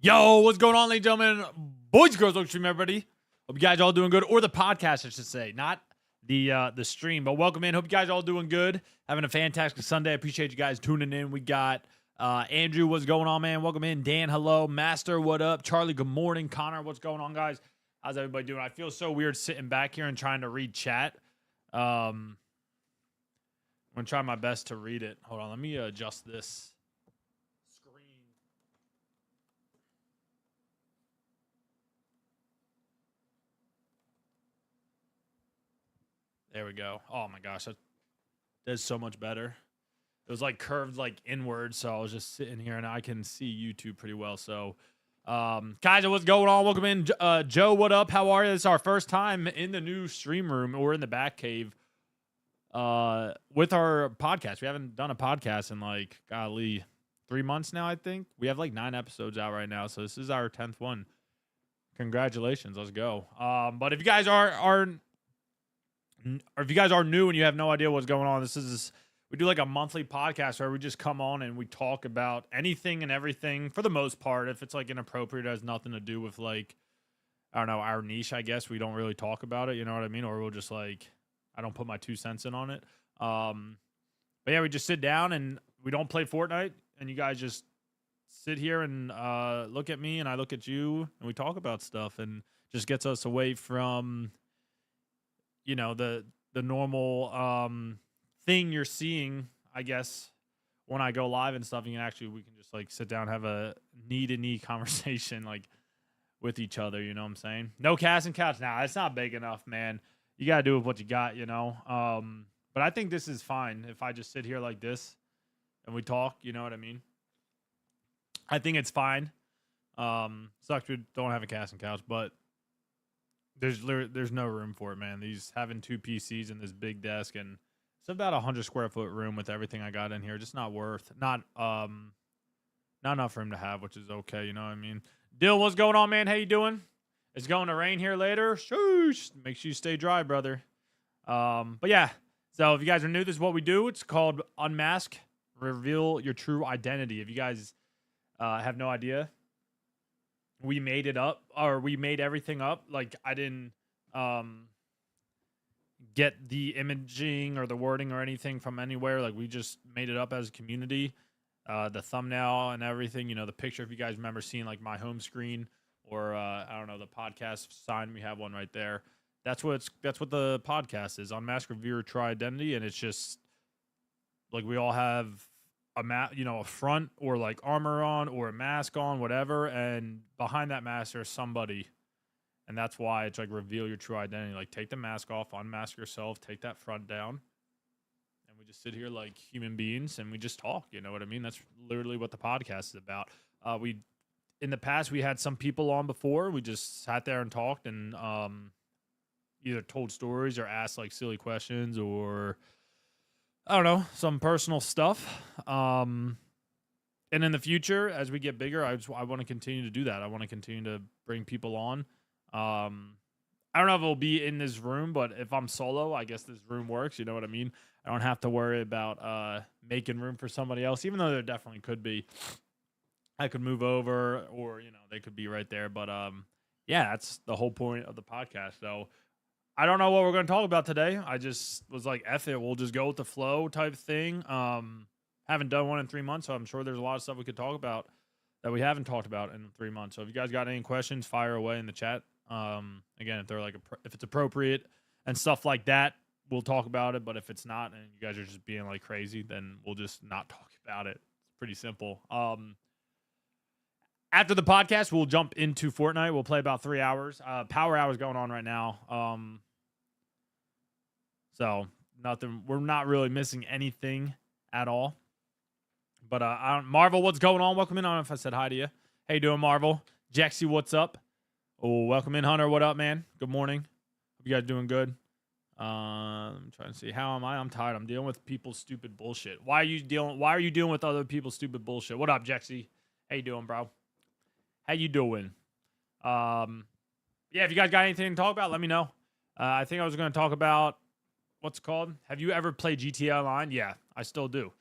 Yo, what's going on, ladies and gentlemen? Boys, girls, on stream, everybody. Hope you guys all doing good, or the podcast, I should say, not the stream. But welcome in. Hope you guys all doing good, having a fantastic Sunday. I appreciate you guys tuning in. We got Andrew, what's going on, man? Welcome in. Dan, hello. Master, what up? Charlie, good morning. Connor, what's going on, guys? How's everybody doing? I feel so weird sitting back here and trying to read chat. I'm gonna try my best to read it. Hold on, let me adjust this screen. There we go. Oh my gosh, that does so much better. It was like curved like inward, so I was just sitting here and I can see YouTube pretty well. So, guys, what's going on? Welcome in, Joe. What up? How are you? This is our first time in the new stream room or in the back cave, with our podcast. We haven't done a podcast in like golly 3 months now. I think we have like 9 episodes out right now, so this is our 10th one. Congratulations, let's go. But if you guys are or if you guys are new and you have no idea what's going on, we do like a monthly podcast where we just come on and we talk about anything and everything for the most part. If it's like inappropriate, it has nothing to do with like, I don't know, our niche, I guess. We don't really talk about it, you know what I mean? Or we'll just like, I don't put my 2 cents in on it. But yeah, we just sit down and we don't play Fortnite, and you guys just sit here and look at me and I look at you and we talk about stuff, and just gets us away from, you know, the normal thing you're seeing, I guess, when I go live and stuff. And we can just like sit down, have a knee-to-knee conversation like with each other, you know what I'm saying? No cast and couch. Nah, it's not big enough, man. You gotta do with what you got, you know. But I think this is fine if I just sit here like this and we talk, you know what I mean? I think it's fine. Sucks we don't have a cast and couch, but there's no room for it, man. These having 2 PCs and this big desk, and it's about 100 square foot room with everything I got in here. Just not enough for him to have, which is okay, you know what I mean? Dylan, what's going on, man? How you doing? It's going to rain here later. Shoosh. Make sure you stay dry, brother. But yeah, so if you guys are new, this is what we do. It's called Unmask, reveal your true identity. If you guys have no idea, we made it up, or we made everything up. Like, I didn't get the imaging or the wording or anything from anywhere. Like, we just made it up as a community. The thumbnail and everything, you know, the picture, if you guys remember seeing like my home screen, or I don't know, the podcast sign, we have one right there. That's what the podcast is. Unmask, reveal your true identity, and it's just like we all have a front or like armor on or a mask on, whatever, and behind that mask there's somebody, and that's why it's like reveal your true identity. Like, take the mask off, unmask yourself, take that front down, and we just sit here like human beings and we just talk. You know what I mean? That's literally what the podcast is about. In the past, we had some people on before. We just sat there and talked and either told stories or asked like silly questions, or I don't know, some personal stuff. And in the future, as we get bigger, I want to continue to do that. I want to continue to bring people on. I don't know if it'll be in this room, but if I'm solo, I guess this room works. You know what I mean? I don't have to worry about making room for somebody else, even though there definitely could be. I could move over, or, you know, they could be right there. But yeah, that's the whole point of the podcast. So I don't know what we're going to talk about today. I just was like, F it, we'll just go with the flow type thing. Haven't done one in 3 months, so I'm sure there's a lot of stuff we could talk about that we haven't talked about in 3 months. So if you guys got any questions, fire away in the chat. Again, if they're like if it's appropriate and stuff like that, we'll talk about it. But if it's not, and you guys are just being like crazy, then we'll just not talk about it. It's pretty simple. After the podcast, we'll jump into Fortnite. We'll play about 3 hours. Power hours going on right now. So nothing. We're not really missing anything at all. But Marvel, what's going on? Welcome in. I don't know if I said hi to you. How you doing, Marvel? Jaxie, what's up? Oh, welcome in, Hunter. What up, man? Good morning. Hope you guys doing good. I'm trying to see, how am I? I'm tired. I'm dealing with people's stupid bullshit. Why are you dealing with other people's stupid bullshit? What up, Jaxie? How you doing, bro? How you doing? Yeah, if you guys got anything to talk about, let me know. I think I was going to talk about, what's it called? Have you ever played GTA Online? Yeah, I still do.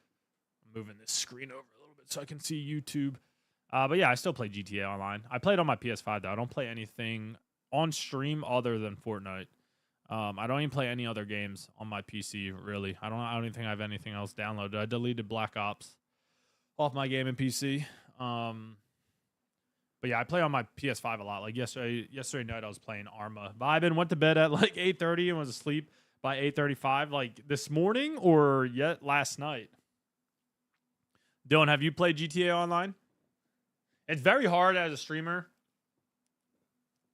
I'm moving this screen over a little bit so I can see YouTube. But yeah, I still play GTA Online. I play it on my PS5 though. I don't play anything on stream other than Fortnite. I don't even play any other games on my PC really. I don't even think I have anything else downloaded. I deleted Black Ops off my gaming PC. But yeah, I play on my PS5 a lot. Like yesterday night I was playing Arma. Vibin went to bed at like 8:30 and was asleep by 8:35 like this morning or yet last night. Dylan, have you played GTA Online? It's very hard as a streamer.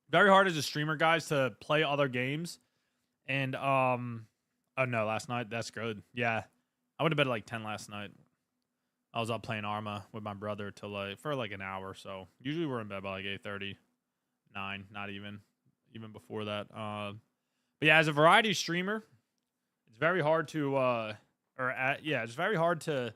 Very hard as a streamer, guys, to play other games. And oh no, last night that's good. Yeah. I went to bed at like 10 last night. I was up playing Arma with my brother till like for like an hour. So usually we're in bed by like 8:30, 9, not even before that. But yeah, as a variety streamer, it's very hard to it's very hard to,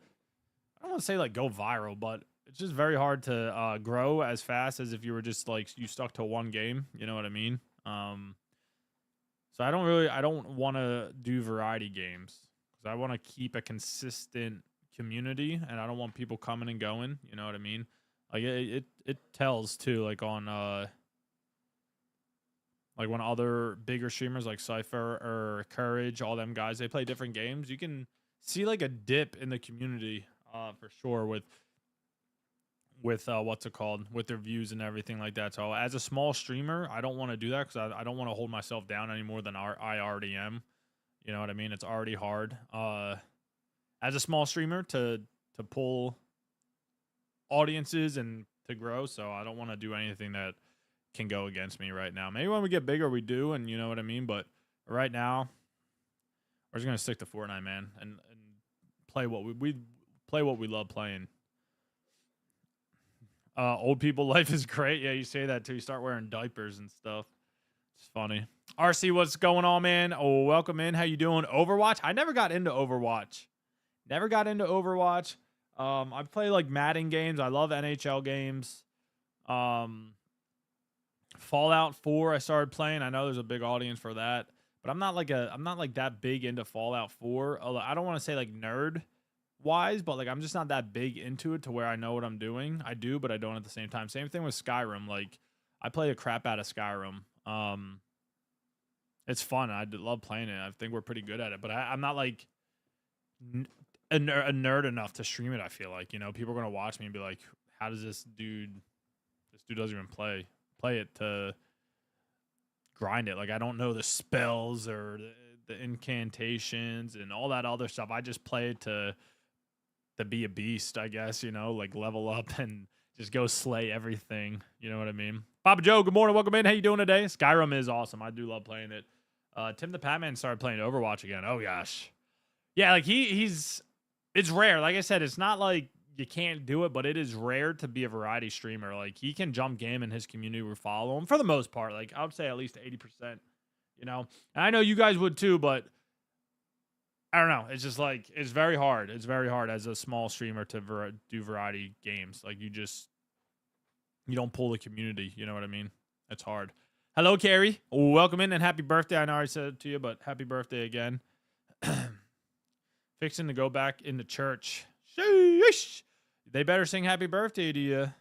I don't want to say like go viral, but it's just very hard to grow as fast as if you were just like you stuck to one game. You know what I mean? So I don't want to do variety games because I want to keep a consistent community and I don't want people coming and going. You know what I mean? Like it tells too, like on like when other bigger streamers like Cypher or Courage, all them guys, they play different games. You can see like a dip in the community for sure with what's it called, with their views and everything like that. So as a small streamer, I don't want to do that because I don't want to hold myself down any more than I already am. You know what I mean? It's already hard as a small streamer to pull audiences and to grow. So I don't want to do anything that can go against me right now. Maybe when we get bigger, we do, and you know what I mean. But right now, we're just gonna stick to Fortnite, man, and play what we play what we love playing. Old people life is great. Yeah, you say that too. You start wearing diapers and stuff. It's funny. RC, what's going on, man? Oh, welcome in. How you doing? Overwatch? I never got into Overwatch. Never got into Overwatch. I play like Madden games. I love NHL games. Fallout 4 I started playing. I know there's a big audience for that, but I'm not like that big into Fallout 4. Although I don't want to say like nerd wise, but like I'm just not that big into it to where I know what I'm doing. I do, but I don't at the same time. Same thing with Skyrim. Like I play the crap out of Skyrim. It's fun. I love playing it. I think we're pretty good at it, but I'm not like a nerd enough to stream it. I feel like, you know, people are gonna watch me and be like, how does this dude doesn't even play it to grind it. Like I don't know the spells or the incantations and all that other stuff. I just play it to be a beast, I guess, you know, like level up and just go slay everything. You know what I mean? Papa Joe, good morning. Welcome in. How you doing today? Skyrim is awesome. I do love playing it. Tim the Patman started playing Overwatch again. Oh gosh. Yeah, like he's it's rare. Like I said, it's not like you can't do it, but it is rare to be a variety streamer. Like he can jump game and his community will follow him for the most part. Like I would say at least 80%, you know, and I know you guys would too, but I don't know. It's just like, it's very hard. It's very hard as a small streamer to do variety games. Like you don't pull the community. You know what I mean? It's hard. Hello, Carrie. Welcome in and happy birthday. I know I said it to you, but happy birthday again. Fixing to go back into church. Sheesh. They better sing happy birthday to you.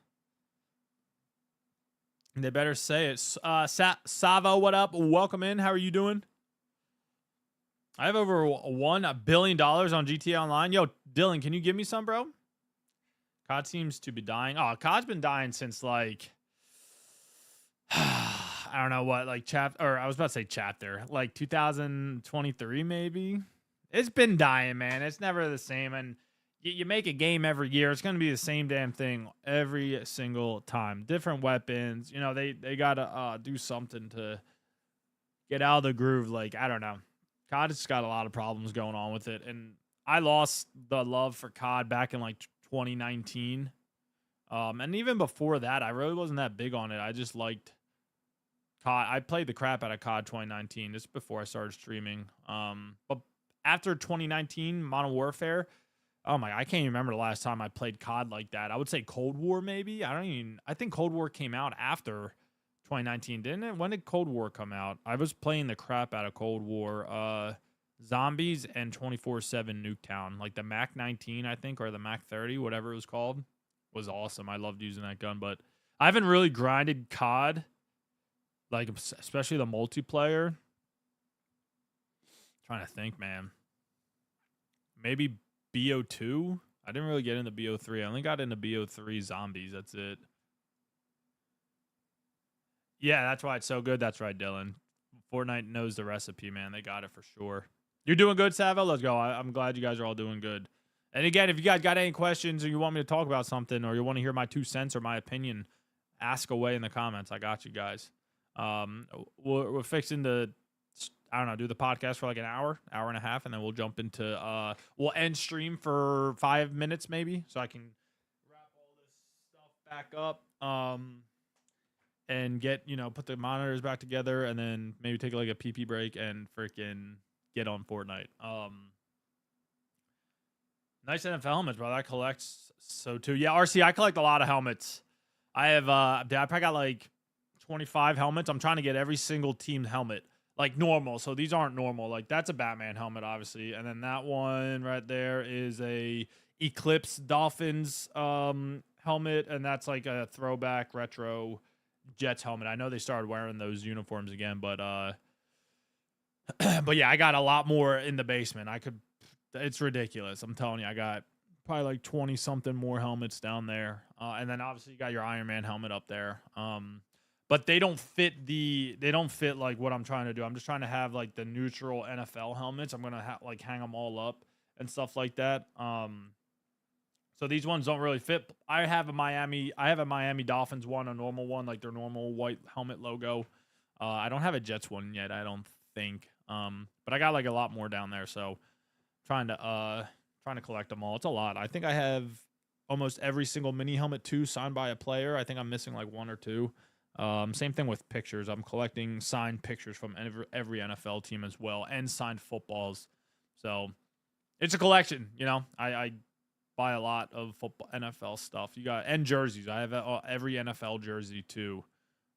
They better say it. Savo, what up? Welcome in. How are you doing? I have over $1 billion on GTA Online. Yo, Dylan, can you give me some, bro? COD seems to be dying. Oh, COD's been dying since like I don't know what, like I was about to say chapter, like 2023 maybe. It's been dying, man. It's never the same. And you make a game every year, it's going to be the same damn thing every single time. Different weapons. You know, they got to do something to get out of the groove. Like, I don't know. COD has got a lot of problems going on with it. And I lost the love for COD back in like 2019. And even before that, I really wasn't that big on it. I just liked COD. I played the crap out of COD 2019. This is before I started streaming. But after 2019, Modern Warfare, oh my, I can't even remember the last time I played COD like that. I would say Cold War maybe. I think Cold War came out after 2019, didn't it? When did Cold War come out? I was playing the crap out of Cold War. Zombies and 24/7 Nuketown, like the Mac 19, I think, or the Mac 30, whatever it was called. was awesome. I loved using that gun, but I haven't really grinded COD, like especially the multiplayer. Trying to think, man. Maybe BO2. I didn't really get into BO3. I only got into BO3 zombies. That's it. Yeah, that's why it's so good. That's right, Dylan. Fortnite knows the recipe, man. They got it for sure. You're doing good, Savo. Let's go. I'm glad you guys are all doing good. And again, if you guys got any questions or you want me to talk about something or you want to hear my 2 cents or my opinion, ask away in the comments. I got you guys. We're fixing to, I don't know, do the podcast for like an hour and a half, and then we'll jump into we'll end stream for 5 minutes maybe, so I can wrap all this stuff back up. And get, put the monitors back together, and then maybe take like a pee break and freaking get on Fortnite. Nice NFL helmets, bro. That collects so too. Yeah, RC, I collect a lot of helmets. I probably got like 25 helmets. I'm trying to get every single team helmet, like normal. So these aren't normal. Like that's a Batman helmet, obviously. And then that one right there is a Eclipse Dolphins helmet, and that's like a throwback retro Jets helmet. I know they started wearing those uniforms again, but but yeah, I got a lot more in the basement. It's ridiculous. I'm telling you, I got probably like 20 something more helmets down there. And then obviously you got your Iron Man helmet up there. But they don't fit like what I'm trying to do. I'm just trying to have like the neutral NFL helmets. I'm going to like hang them all up and stuff like that. So these ones don't really fit. I have a Miami Dolphins one, a normal one, like their normal white helmet logo. I don't have a Jets one yet, I don't think. But I got like a lot more down there, so trying to collect them all. It's a lot. I think I have almost every single mini helmet too signed by a player. I think I'm missing like one or two. Same thing with pictures. I'm collecting signed pictures from every NFL team as well, and signed footballs. So it's a collection, I buy a lot of football NFL stuff. And jerseys. I have every NFL jersey too,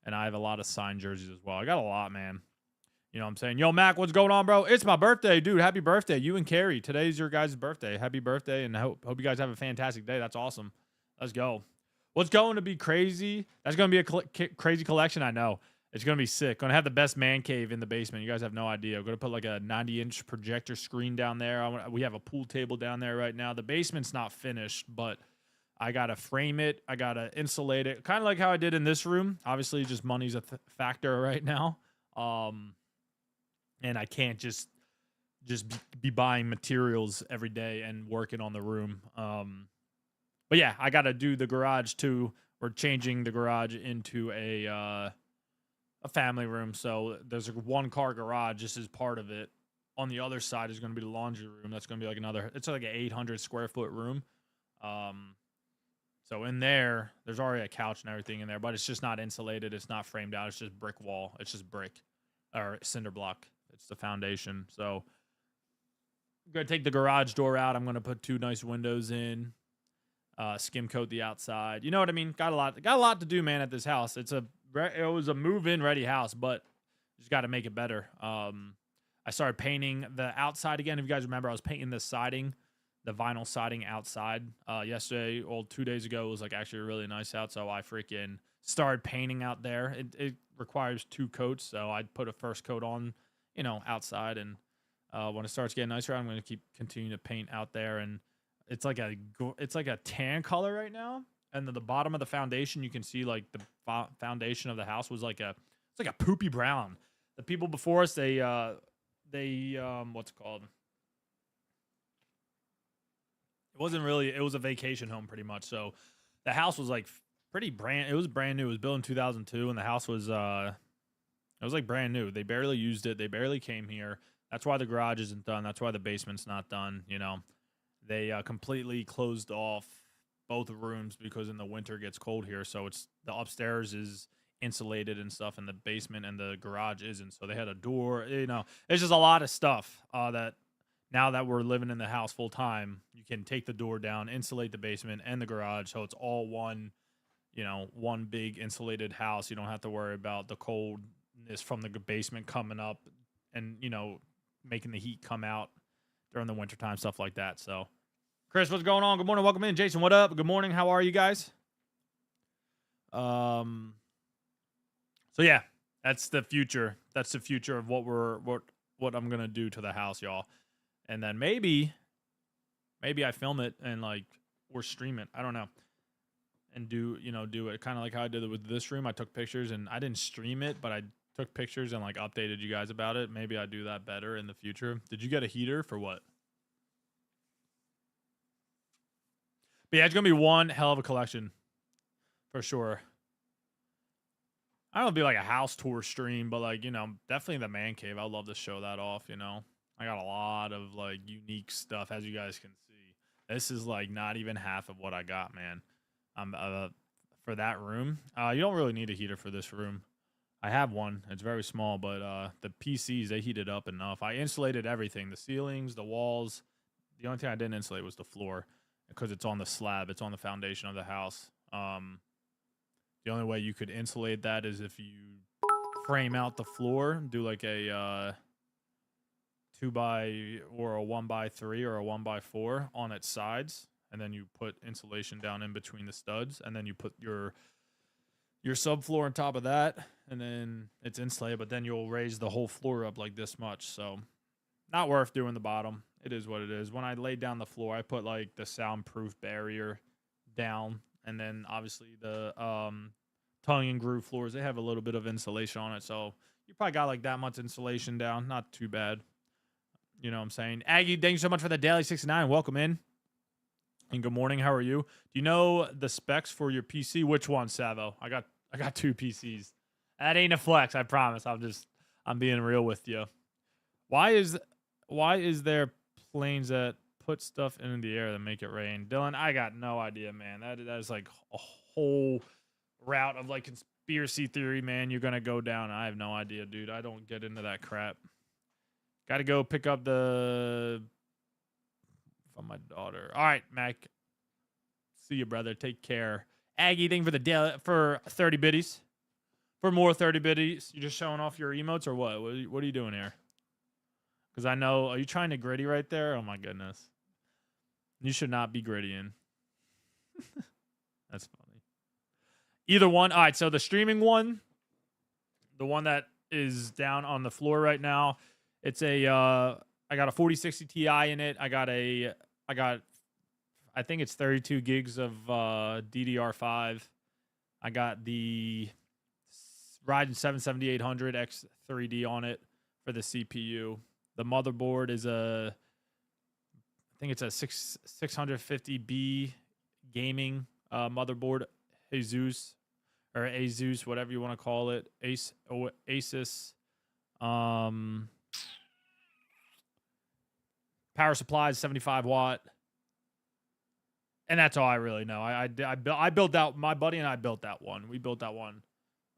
and I have a lot of signed jerseys as well. I got a lot, man. You know what I'm saying? Yo, Mac, what's going on, bro? It's my birthday, dude. Happy birthday. You and Carrie. Today's your guys' birthday. Happy birthday, and I hope you guys have a fantastic day. That's awesome. Let's go. What's going to be crazy? That's going to be a crazy collection, I know. It's going to be sick. Going to have the best man cave in the basement. You guys have no idea. We're going to put like a 90-inch projector screen down there. We have a pool table down there right now. The basement's not finished, but I got to frame it. I got to insulate it. Kind of like how I did in this room. Obviously, just money's a factor right now. And I can't just be buying materials every day and working on the room. But yeah, I got to do the garage too. We're changing the garage into a family room. So there's a 1-car garage. This is part of it. On the other side is going to be the laundry room. That's going to be like it's like an 800 square foot room. So in there, there's already a couch and everything in there, but it's just not insulated. It's not framed out. It's just brick wall. It's just brick or cinder block. It's the foundation. So I'm going to take the garage door out. I'm going to put 2 nice windows in, skim coat the outside. You know what I mean? Got a lot to do, man, at this house. It was a move-in ready house, but just got to make it better. I started painting the outside again. If you guys remember, I was painting the siding, the vinyl siding outside yesterday. 2 days ago, it was like actually really nice out, so I freaking started painting out there. It requires 2 coats, so I put a first coat on, outside, and when it starts getting nicer, I'm going to continue to paint out there. And it's like a tan color right now, and then the bottom of the foundation, you can see like the foundation of the house was it's like a poopy brown. The people before us, they what's it called? It was a vacation home pretty much. So the house was like it was brand new. It was built in 2002, and the house was it was like brand new. They barely used it. They barely came here. That's why the garage isn't done. That's why the basement's not done. They completely closed off both rooms because in the winter it gets cold here. So the upstairs is insulated and stuff, and the basement and the garage isn't. So they had a door. It's just a lot of stuff that now that we're living in the house full time, you can take the door down, insulate the basement and the garage, so it's all one big insulated house. You don't have to worry about the coldness from the basement coming up and making the heat come out during the wintertime, stuff like that. So Chris, what's going on? Good morning. Welcome in. Jason, what up? Good morning. How are you guys? So yeah, that's the future. That's the future of what I'm gonna do to the house, y'all. And then maybe I film it and like or stream it. I don't know. And do it kind of like how I did it with this room. I took pictures and I didn't stream it, but I took pictures and like updated you guys about it. Maybe I do that better in the future. Did you get a heater for what? But yeah, it's gonna be one hell of a collection for sure. I don't know, be like a house tour stream, but like definitely the man cave. I'd love to show that off. I got a lot of like unique stuff, as you guys can see. This is like not even half of what I got, man. For that room, you don't really need a heater for this room. I have one. It's very small, but the PCs, they heated up enough. I insulated everything, the ceilings, the walls. The only thing I didn't insulate was the floor because it's on the slab. It's on the foundation of the house. The only way you could insulate that is if you frame out the floor, do like a 2x or a 1x3 or a 1x4 on its sides, and then you put insulation down in between the studs, and then you put your subfloor on top of that, and then it's insulated, but then you'll raise the whole floor up like this much. So not worth doing the bottom. It is what it is. When I laid down the floor, I put like the soundproof barrier down, and then obviously the tongue and groove floors, they have a little bit of insulation on it. So you probably got like that much insulation down. Not too bad. You know what I'm saying? Aggie, thank you so much for the daily 69. Welcome in. And good morning. How are you? Do you know the specs for your PC? Which one, Savo? I got two PCs. That ain't a flex, I promise. I'm being real with you. Why is there planes that put stuff in the air that make it rain? Dylan, I got no idea, man. That is like a whole route of like conspiracy theory, man. You're gonna go down. I have no idea, dude. I don't get into that crap. Got to go pick up the from my daughter. All right, Mac. See you, brother. Take care. Aggie, thing for the daily for 30 biddies. For more 30 biddies. You just showing off your emotes or what? What are you doing here? Because I know, are you trying to gritty right there? Oh my goodness. You should not be grittying. That's funny. Either one. All right, so the streaming one, the one that is down on the floor right now, it's a I got a 4060 Ti in it. I think it's 32 gigs of DDR5. I got the Ryzen 7 7800X3D on it for the CPU. The motherboard is I think it's a 650B gaming motherboard, Asus, whatever you want to call it, Asus. Power supply is 75 watt. And that's all I really know. I built out, my buddy and I built that one. We built that one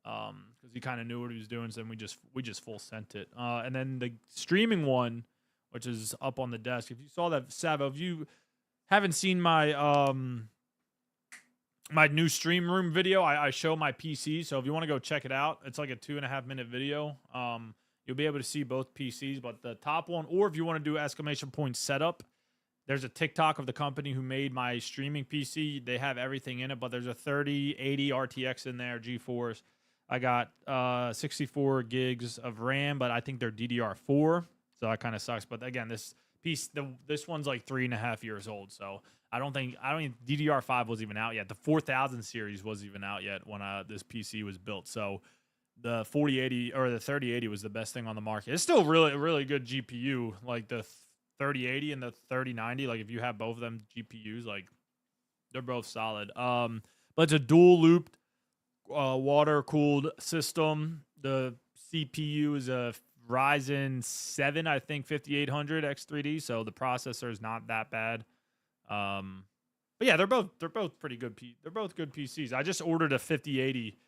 because he kind of knew what he was doing. So then we just full sent it. And then the streaming one, which is up on the desk. If you saw that, Savo, if you haven't seen my my new stream room video, I show my PC. So if you want to go check it out, it's like a 2.5 minute video. You'll be able to see both PCs, but the top one, or if you want to do exclamation point setup, there's a TikTok of the company who made my streaming PC. They have everything in it, but there's a 3080 RTX in there, GeForce. I got 64 gigs of RAM, but I think they're DDR4, so that kind of sucks. But again, this piece, this one's like 3.5 years old, so I don't think DDR5 was even out yet. The 4000 series wasn't even out yet when this PC was built. So the 4080 or the 3080 was the best thing on the market. It's still really, really good GPU. Like the 3080 and the 3090, like if you have both of them GPUs, like they're both solid. But it's a dual looped water cooled system. The CPU is a Ryzen 7, I think 5800 X3D, so the processor is not that bad. But yeah, they're both pretty good. They're both good PCs. I just ordered a 5080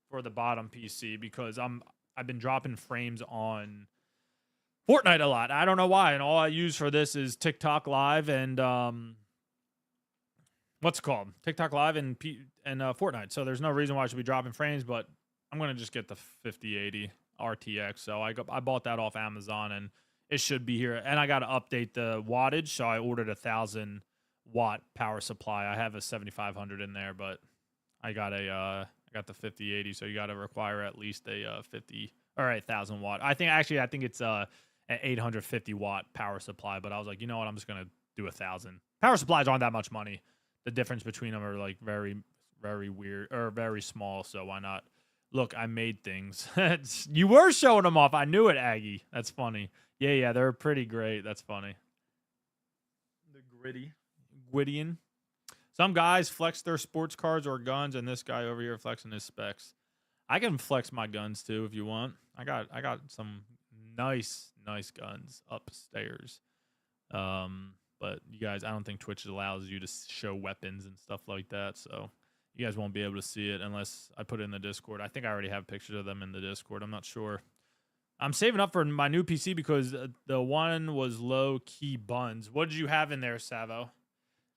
for the bottom PC because I've been dropping frames on Fortnite a lot. I don't know why, and all I use for this is TikTok Live and what's it called? TikTok Live and Fortnite. So there's no reason why I should be dropping frames, but I'm gonna just get the 5080 RTX. So I bought that off Amazon, and it should be here. And I got to update the wattage, so I ordered 1,000 watt power supply. I have a 7500 in there, but I got I got the 5080, so you got to require at least a 50 or 8000 watt. I think it's an 850 watt power supply, but I was like, you know what, I'm just gonna do 1000. Power supplies aren't that much money. The difference between them are like very very weird or very small, so why not? Look, I made things. You were showing them off. I knew it, Aggie. That's funny. Yeah, they're pretty great. That's funny. The Gwydion. Some guys flex their sports cars or guns, and this guy over here flexing his specs. I can flex my guns too if you want. I got some nice guns upstairs. But you guys, I don't think Twitch allows you to show weapons and stuff like that, so you guys won't be able to see it unless I put it in the Discord. I think I already have pictures of them in the Discord. I'm not sure. I'm saving up for my new PC because the one was low key buns. What did you have in there, Savo?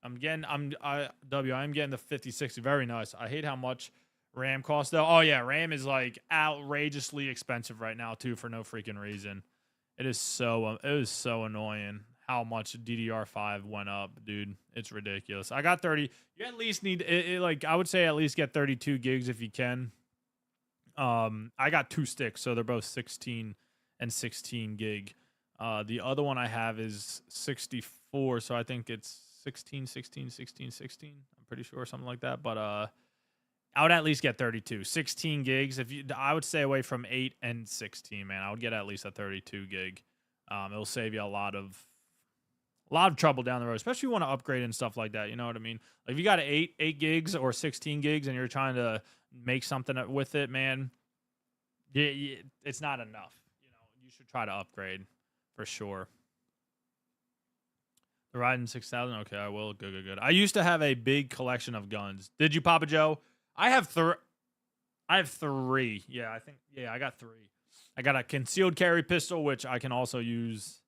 I'm getting the 5060. Very nice. I hate how much RAM costs though. Oh yeah, RAM is like outrageously expensive right now too for no freaking reason. It is so annoying how much DDR5 went up, dude. It's ridiculous. I got 30. You at least need like I would say at least get 32 gigs if you can. I got 2 sticks, so they're both 16 and 16 gig. The other one I have is 64, so I think it's 16. I'm pretty sure something like that, but I would at least get 32. 16 gigs. I would stay away from 8 and 16, man. I would get at least a 32 gig. It'll save you a lot of trouble down the road, especially if you want to upgrade and stuff like that. You know what I mean? Like if you got 8 gigs or 16 gigs and you're trying to make something with it, man, it's not enough. You know, you should try to upgrade for sure. The Raiden 6000. Okay, I will. Good. I used to have a big collection of guns. Did you, Papa Joe? I have 3. Yeah, I think. Yeah, I got 3. I got a concealed carry pistol, which I can also use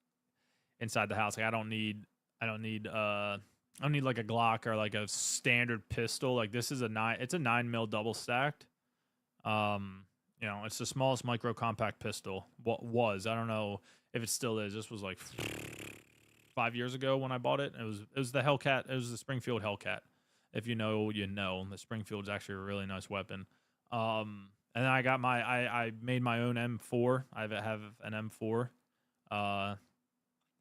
inside the house. Like I don't need like a Glock or like a standard pistol. Like this is it's a 9mm double stacked. You know, it's the smallest micro compact pistol. What was, I don't know if it still is. This was like 5 years ago when I bought it. It was the Hellcat. It was the Springfield Hellcat. If you know, you know. The Springfield's actually a really nice weapon. And then I got I made my own M4. I have an M4.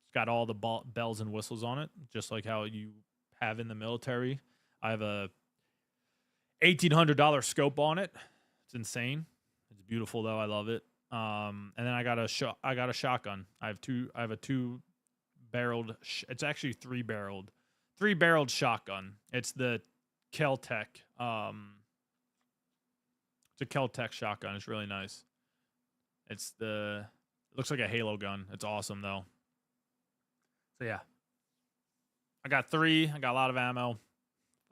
It's got all the bells and whistles on it, just like how you have in the military. I have a $1,800 scope on it. It's insane. It's beautiful though. I love it. And then I got a shotgun. I have a 2-barreled. It's actually 3-barreled. 3-barreled shotgun. It's the Kel-Tec. It's a Kel-Tec shotgun. It's really nice. It looks like a Halo gun. It's awesome though. So yeah, I got 3. I got a lot of ammo.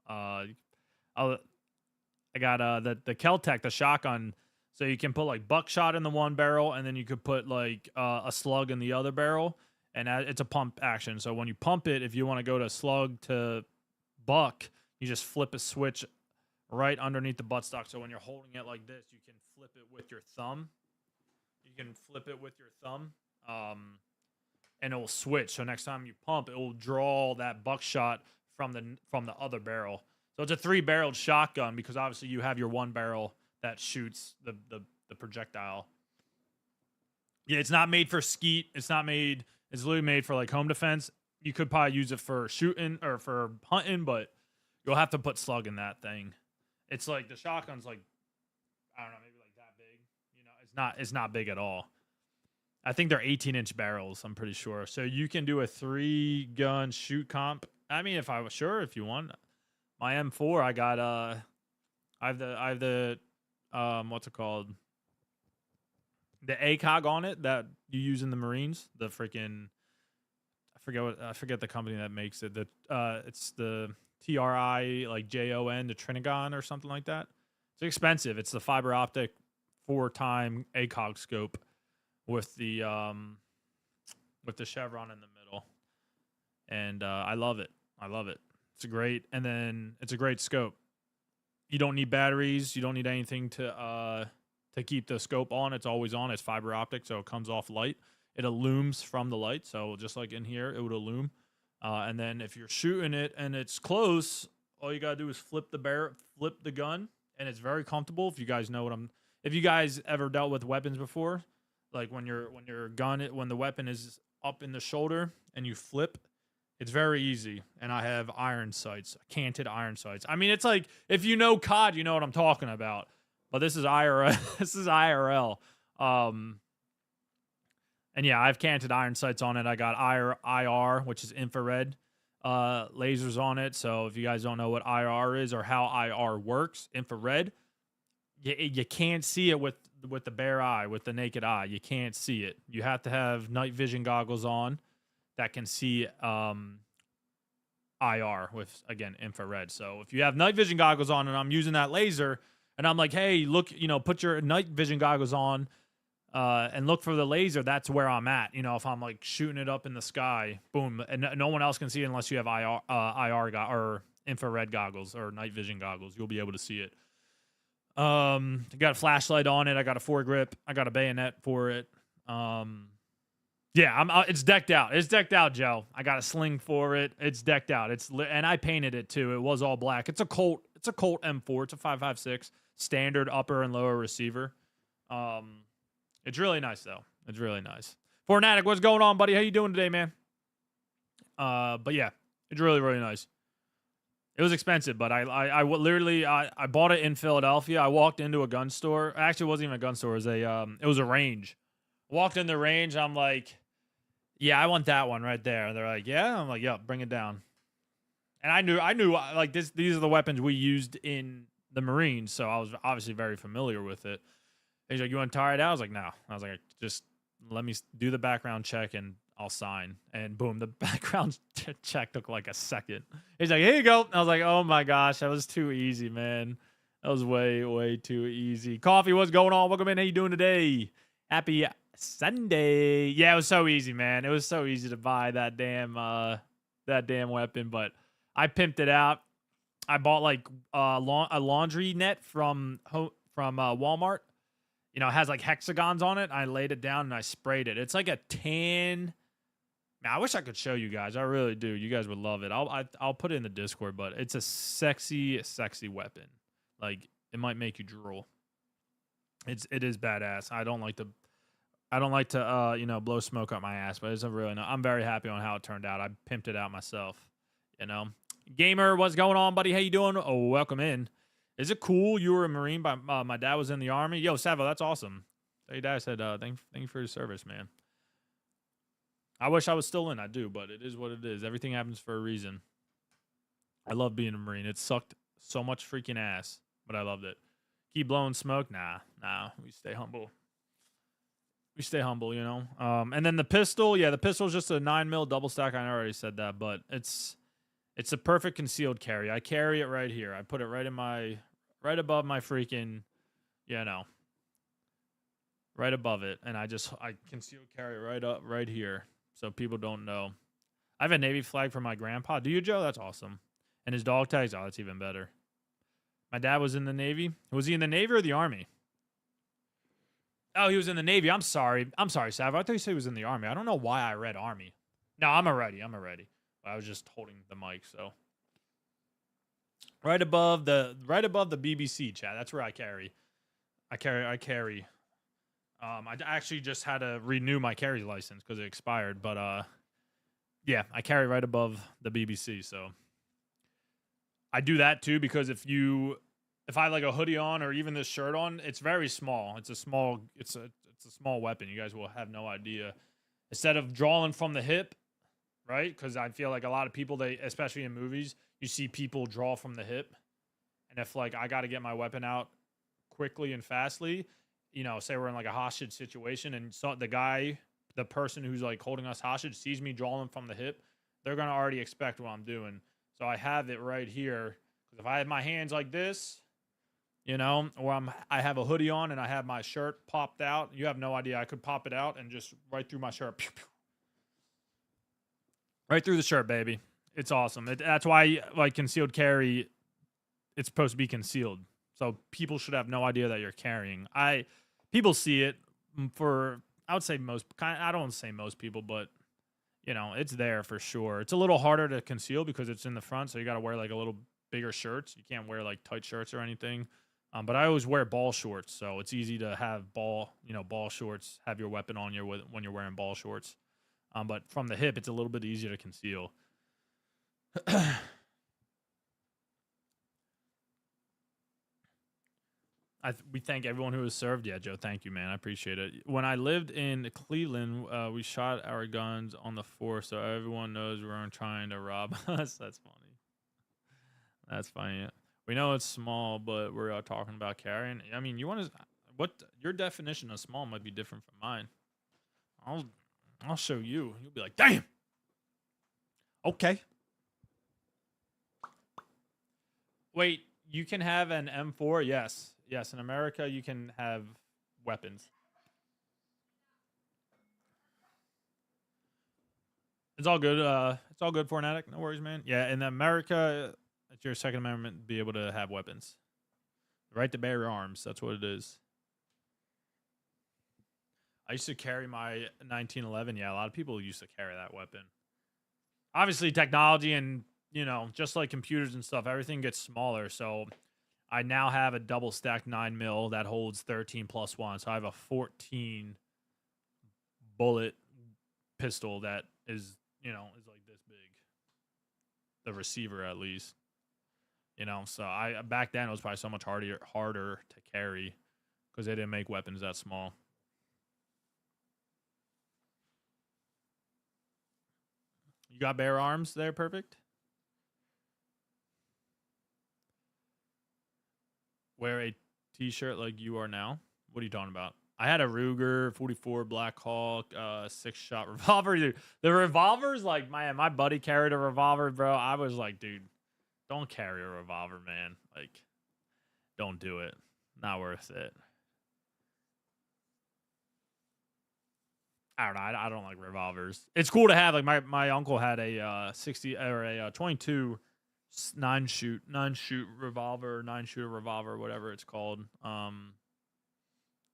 I got the Kel-Tec, the shotgun. So you can put like buckshot in the one barrel, and then you could put like a slug in the other barrel, and it's a pump action. So when you pump it, if you want to go to slug to buck, you just flip a switch right underneath the buttstock. So when you're holding it like this, you can flip it with your thumb. And it will switch. So next time you pump, it will draw that buckshot from the other barrel. So it's a 3-barreled shotgun because obviously you have your 1 barrel that shoots the projectile. Yeah, it's not made for skeet. It's literally made for like home defense. You could probably use it for shooting or for hunting, but you'll have to put slug in that thing. It's like the shotgun's like, I don't know, maybe like that big. You know, it's not big at all. I think they're 18-inch barrels, I'm pretty sure. So you can do a 3-gun shoot comp. I mean, if you want. My M4, I got I have the what's it called? The ACOG on it that you use in the Marines. The freaking I forget the company that makes it. It's the TRI like JON, the Trinagon or something like that. It's expensive. It's the fiber optic 4-time ACOG scope with the chevron in the middle, and I love it. It's a great scope. You don't need batteries. You don't need anything to keep the scope on. It's always on. It's fiber optic, so it comes off light. It illumes from the light, so just like in here, it would illume. And then if you're shooting it and it's close, all you gotta do is flip the gun, and it's very comfortable. If you guys know what I'm, if you guys ever dealt with weapons before, like when when the weapon is up in the shoulder and you flip, it's very easy. And I have iron sights, canted iron sights. I mean, it's like if you know COD, you know what I'm talking about. But this is IRL. This is IRL. And yeah, I have canted iron sights on it. I got IR, which is infrared lasers on it. So if you guys don't know what IR is or how IR works, infrared, you can't see it with the bare eye, with the naked eye. You can't see it. You have to have night vision goggles on that can see IR with, again, infrared. So if you have night vision goggles on and I'm using that laser and I'm like, hey, look, put your night vision goggles on and look for the laser, that's where I'm at. If I'm like shooting it up in the sky, boom, and no one else can see it unless you have or infrared goggles or night vision goggles. You'll be able to see it. I got a flashlight on it. I got a foregrip. I got a bayonet for it. Yeah, it's decked out. It's decked out, Joe. I got a sling for it. It's decked out. And I painted it too. It was all black. It's a Colt M4. It's a 5.56 standard upper and lower receiver. It's really nice though. It's really nice. Fortnite, what's going on, buddy? How you doing today, man? But yeah, it's really, really nice. It was expensive, but I literally bought it in Philadelphia. I walked into a gun store. Actually, it wasn't even a gun store. It was a range. Walked in the range. I'm like, yeah, I want that one right there. And they're like, yeah. I'm like, yeah, bring it down. And I knew like these are the weapons we used in the Marines, so I was obviously very familiar with it. He's like, you want to try it out? I was like, no. I was like, just let me do the background check and I'll sign. And boom, the background check took like a second. He's like, here you go. I was like, oh my gosh, that was too easy, man. That was way, way too easy. Coffee, what's going on? Welcome in. How you doing today? Happy Sunday. Yeah, it was so easy, man. It was so easy to buy that damn weapon, but I pimped it out. I bought like a laundry net from Walmart. It has like hexagons on it. I laid it down and I sprayed it. It's like a tan. Man, I wish I could show you guys. I really do. You guys would love it. I'll put it in the Discord, but it's a sexy, sexy weapon. Like it might make you drool. It is badass. I don't like to blow smoke up my ass, but it's I'm very happy on how it turned out. I pimped it out myself. Gamer, what's going on, buddy? How you doing? Oh, welcome in. Is it cool you were a Marine, but my dad was in the Army? Yo, Savo, that's awesome. Your dad said, thank you for your service, man. I wish I was still in. I do, but it is what it is. Everything happens for a reason. I love being a Marine. It sucked so much freaking ass, but I loved it. Keep blowing smoke? Nah. We stay humble. And then the pistol, yeah, the pistol is just a 9mm double stack. I already said that, but it's a perfect concealed carry. I carry it right here. I put it right above my freaking, right above it. And I concealed carry right here. So people don't know. I have a Navy flag for my grandpa. Do you, Joe? That's awesome. And his dog tags. Oh, that's even better. My dad was in the Navy. Was he in the Navy or the Army? Oh, he was in the Navy. I'm sorry, Sav. I thought you said he was in the Army. I don't know why I read Army. No, I'm a ready. I was just holding the mic, so right above the BBC chat. That's where I carry. I actually just had to renew my carry license because it expired, but yeah, I carry right above the BBC. So I do that too because if I have like a hoodie on or even this shirt on, it's very small. It's a small weapon. You guys will have no idea. Instead of drawing from the hip, right? Because I feel like a lot of people, especially in movies, you see people draw from the hip. And if like I got to get my weapon out quickly and fastly, say we're in like a hostage situation and so the person who's like holding us hostage sees me drawing from the hip, they're going to already expect what I'm doing. So I have it right here. Because if I had my hands like this, or I have a hoodie on and I have my shirt popped out, you have no idea. I could pop it out and just right through my shirt. Pew, pew. Right through the shirt, baby. It's awesome. That's why, like, concealed carry, it's supposed to be concealed. So people should have no idea that you're carrying. People see it I would say I don't want to say most people, but you know, it's there for sure. It's a little harder to conceal because it's in the front, so you got to wear like a little bigger shirts. You can't wear like tight shirts or anything. But I always wear ball shorts, so it's easy to have ball shorts, have your weapon on you when you're wearing ball shorts. But from the hip, it's a little bit easier to conceal. We thank everyone who has served. Yeah, Joe, thank you, man. I appreciate it. When I lived in Cleveland, we shot our guns on the 4th, so everyone knows we weren't trying to rob us. That's funny. That's funny. We know it's small, but we're talking about carrying. I mean, you want to what your definition of small might be different from mine. I'll I'll show you. You'll be like, damn. Okay. Wait, you can have an M4? Yes. Yes, in America you can have weapons. It's all good. It's all good, Fortnite. No worries, man. Yeah, in America, it's your Second Amendment to be able to have weapons. The right to bear arms. That's what it is. I used to carry my 1911. Yeah, a lot of people used to carry that weapon. Obviously, technology and, just like computers and stuff, everything gets smaller. So I now have a double stacked 9mm that holds 13 plus 1. So I have a 14 bullet pistol that is like this big. The receiver, at least. So I back then it was probably so much harder to carry because they didn't make weapons that small. You got bare arms there, perfect. Wear a t-shirt like you are now. What are you talking about? I had a Ruger 44 Black Hawk 6-shot revolver. Dude, the revolvers, like, my buddy carried a revolver, bro. I was like, dude, don't carry a revolver, man. Like, don't do it. Not worth it. I don't know. I don't like revolvers. It's cool to have. Like my uncle had a 60 or a 22 nine shoot revolver, 9-shooter revolver, whatever it's called.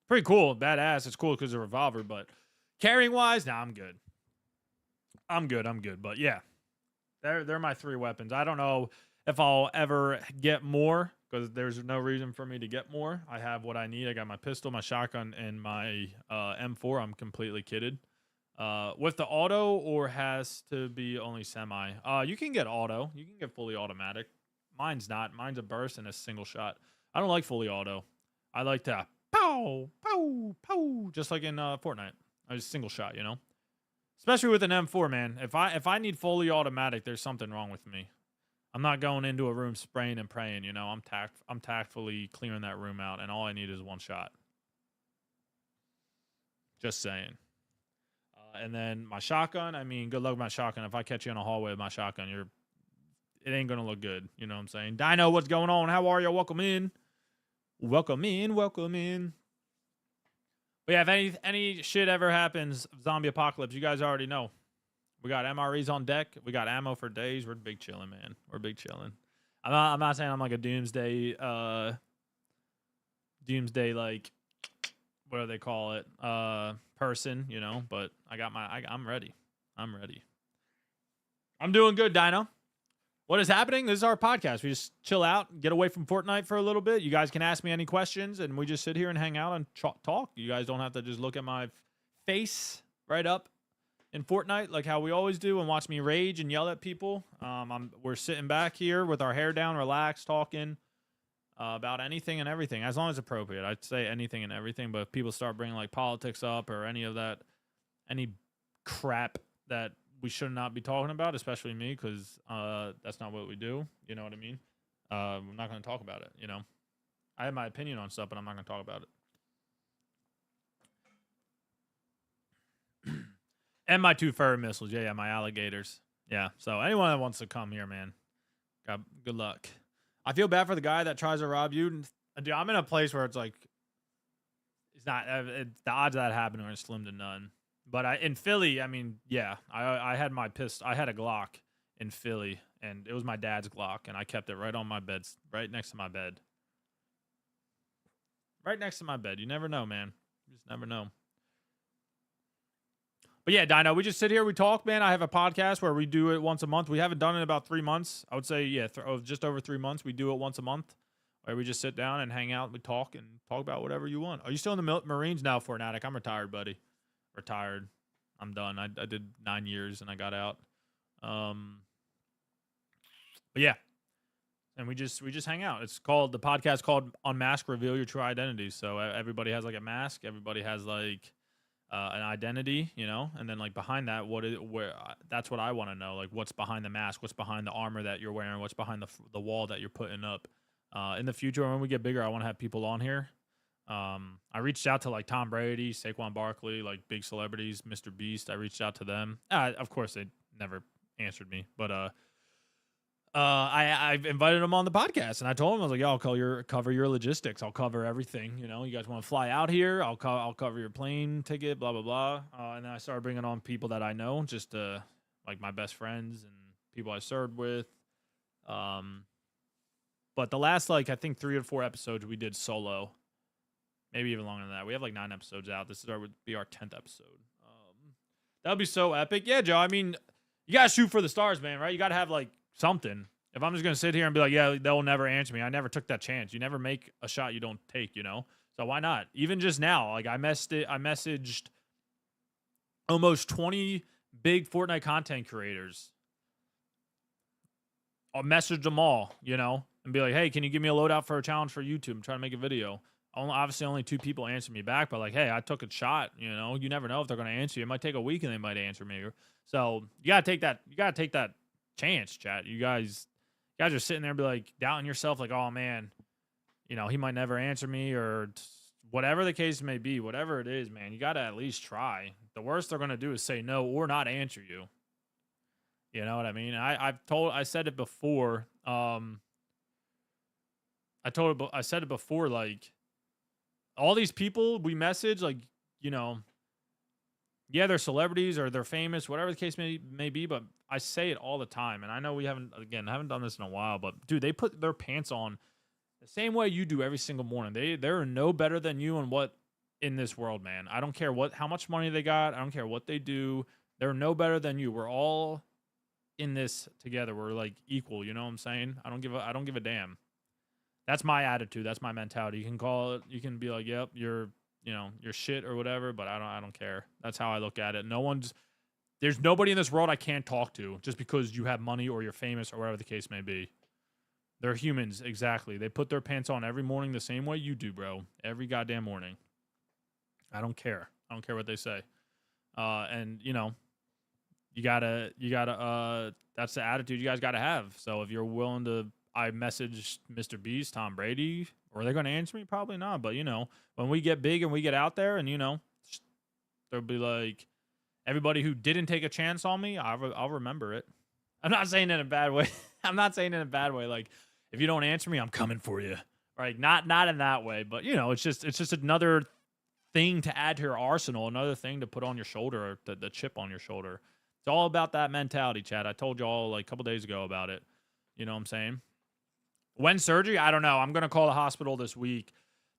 Pretty cool, badass. It's cool because it's a revolver, but carrying wise, nah, I'm good. I'm good. I'm good. But yeah, they're my 3 weapons. I don't know if I'll ever get more because there's no reason for me to get more. I have what I need. I got my pistol, my shotgun, and my M4. I'm completely kitted. With the auto, or has to be only semi. You can get auto. You can get fully automatic. Mine's not. Mine's a burst and a single shot. I don't like fully auto. I like to pow, pow, pow, just like in Fortnite. I just single shot, Especially with an M4, man. If I need fully automatic, there's something wrong with me. I'm not going into a room spraying and praying, I'm tactfully clearing that room out, and all I need is one shot. Just saying. And then my shotgun, I mean, good luck with my shotgun. If I catch you in a hallway with my shotgun, it ain't gonna look good. You know what I'm saying? Dino, what's going on? How are you? Welcome in. Welcome in. Welcome in. But yeah, if any shit ever happens, zombie apocalypse, you guys already know. We got MREs on deck. We got ammo for days. We're big chilling, man. We're big chilling. I'm not saying I'm like a doomsday like, what do they call it? Person, but I'm ready. I'm ready. I'm doing good, Dino. What is happening? This is our podcast. We just chill out, get away from Fortnite for a little bit. You guys can ask me any questions, and we just sit here and hang out and talk. You guys don't have to just look at my face right up in Fortnite like how we always do and watch me rage and yell at people. We're sitting back here with our hair down, relaxed, talking about anything and everything, as long as appropriate. I'd say anything and everything, but if people start bringing like politics up or any of that, any crap that we should not be talking about, especially me, because that's not what we do. You know what I mean? I'm not going to talk about it. I have my opinion on stuff, but I'm not going to talk about it. And my 2 furry missiles. Yeah, my alligators. Yeah. So anyone that wants to come here, man, good luck. I feel bad for the guy that tries to rob you. Dude, I'm in a place where it's like, it's not, the odds of that happening are slim to none. But in Philly, I mean, yeah, I had my I had a Glock in Philly, and it was my dad's Glock, and I kept it right on my bed, right next to my bed. Right next to my bed. You never know, man. You just never know. But yeah, Dino, we just sit here, we talk, man. I have a podcast where we do it once a month. We haven't done it in about 3 months. I would say, yeah, just over 3 months. We do it once a month where we just sit down and hang out. We talk and talk about whatever you want. Are you still in the Marines now, Fortnite? I'm retired, buddy. Retired. I'm done. I did 9 years and I got out. But yeah, and we just hang out. It's called the podcast called Unmask, Reveal Your True Identity. So everybody has like a mask. Everybody has like an identity, you know, and then like behind that, that's what I want to know. Like what's behind the mask? What's behind the armor that you're wearing? What's behind the wall that you're putting up? In the future, when we get bigger, I want to have people on here. I reached out to like Tom Brady, Saquon Barkley, like big celebrities, Mr. Beast. I reached out to them. Of course, they never answered me, but I invited them on the podcast, and I told them, I was like, "Yo, I'll cover your logistics. I'll cover everything. You know, you guys want to fly out here? I'll cover your plane ticket, blah blah blah." And then I started bringing on people that I know, just like my best friends and people I served with. But the last like I think 3 or 4 episodes we did solo, maybe even longer than that. We have like 9 episodes out. This would be our 10th episode. That would be so epic. Yeah, Joe. I mean, you gotta shoot for the stars, man. Right? You gotta have like something. If I'm just gonna sit here and be like, yeah, they'll never answer me. I never took that chance. You never make a shot you don't take, you know? So why not? Even just now, like I messaged almost 20 big Fortnite content creators. I'll message them all, you know, and be like, hey, can you give me a loadout for a challenge for YouTube? I'm trying to make a video. Obviously only 2 people answer me back, but like, hey, I took a shot, you know. You never know if they're gonna answer you. It might take a week and they might answer me. So you gotta take that chance, chat. You guys are sitting there and be like doubting yourself, like, oh man, you know, he might never answer me, or whatever the case may be. Whatever it is, man, you gotta at least try. The worst they're gonna do is say no or not answer you. You know what I mean? I said it before. I said it before, like all these people we message, like, you know, yeah, they're celebrities or they're famous, whatever the case may be, but I say it all the time. And I know I haven't done this in a while, but dude, they put their pants on the same way you do every single morning. They're no better than you in this world, man. I don't care how much money they got. I don't care what they do. They're no better than you. We're all in this together. We're like equal, you know what I'm saying? I don't give a damn. That's my attitude. That's my mentality. You can call it, you can be like, yep, you're shit or whatever, but I don't care. That's how I look at it. There's nobody in this world I can't talk to just because you have money or you're famous or whatever the case may be. They're humans, exactly. They put their pants on every morning the same way you do, bro. Every goddamn morning. I don't care. I don't care what they say. And you know, you gotta that's the attitude you guys gotta have. So if you're willing to, I messaged Mr. Beast, Tom Brady, are they gonna answer me? Probably not. But you know, when we get big and we get out there, and you know, there'll be like everybody who didn't take a chance on me, I'll remember it. I'm not saying it in a bad way. I'm not saying it in a bad way. Like if you don't answer me, I'm coming for you. Right? Not in that way, but you know, it's just another thing to add to your arsenal, another thing to put on your shoulder, or the chip on your shoulder. It's all about that mentality, Chad. I told you all like a couple days ago about it. You know what I'm saying? When surgery? I don't know. I'm going to call the hospital this week.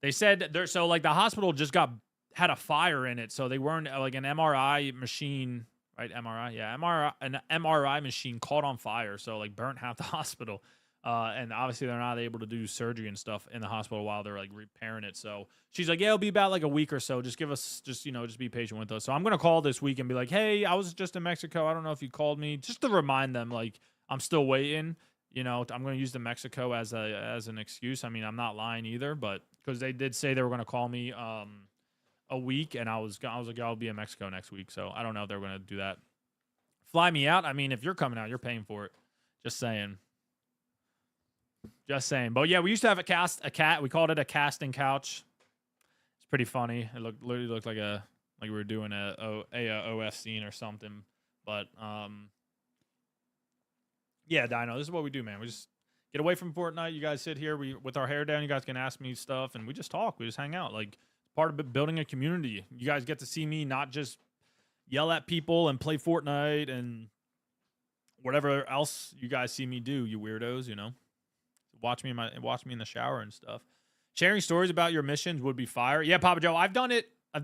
They said so like the hospital just had a fire in it. So they weren't like an MRI machine, right? MRI. Yeah. An MRI machine caught on fire. So like burnt half the hospital. And obviously they're not able to do surgery and stuff in the hospital while they're like repairing it. So she's like, yeah, it'll be about like a week or so. Just be patient with us. So I'm going to call this week and be like, hey, I was just in Mexico. I don't know if you called me, just to remind them, like, I'm still waiting. You know, I'm going to use the Mexico as an excuse. I mean, I'm not lying either, but because they did say they were going to call me a week, and I was like, I'll be in Mexico next week. So I don't know if they're going to do that. Fly me out. I mean, if you're coming out, you're paying for it. Just saying. But yeah, we used to have a cat. We called it a casting couch. It's pretty funny. It literally looked like we were doing a OF scene or something. But yeah, Dino, this is what we do, man. We just get away from Fortnite. You guys sit here, with our hair down. You guys can ask me stuff, and we just talk. We just hang out. Like, part of building a community. You guys get to see me not just yell at people and play Fortnite and whatever else you guys see me do, you weirdos. You know, watch me in the shower and stuff. Sharing stories about your missions would be fire. Yeah, Papa Joe, I've done it. I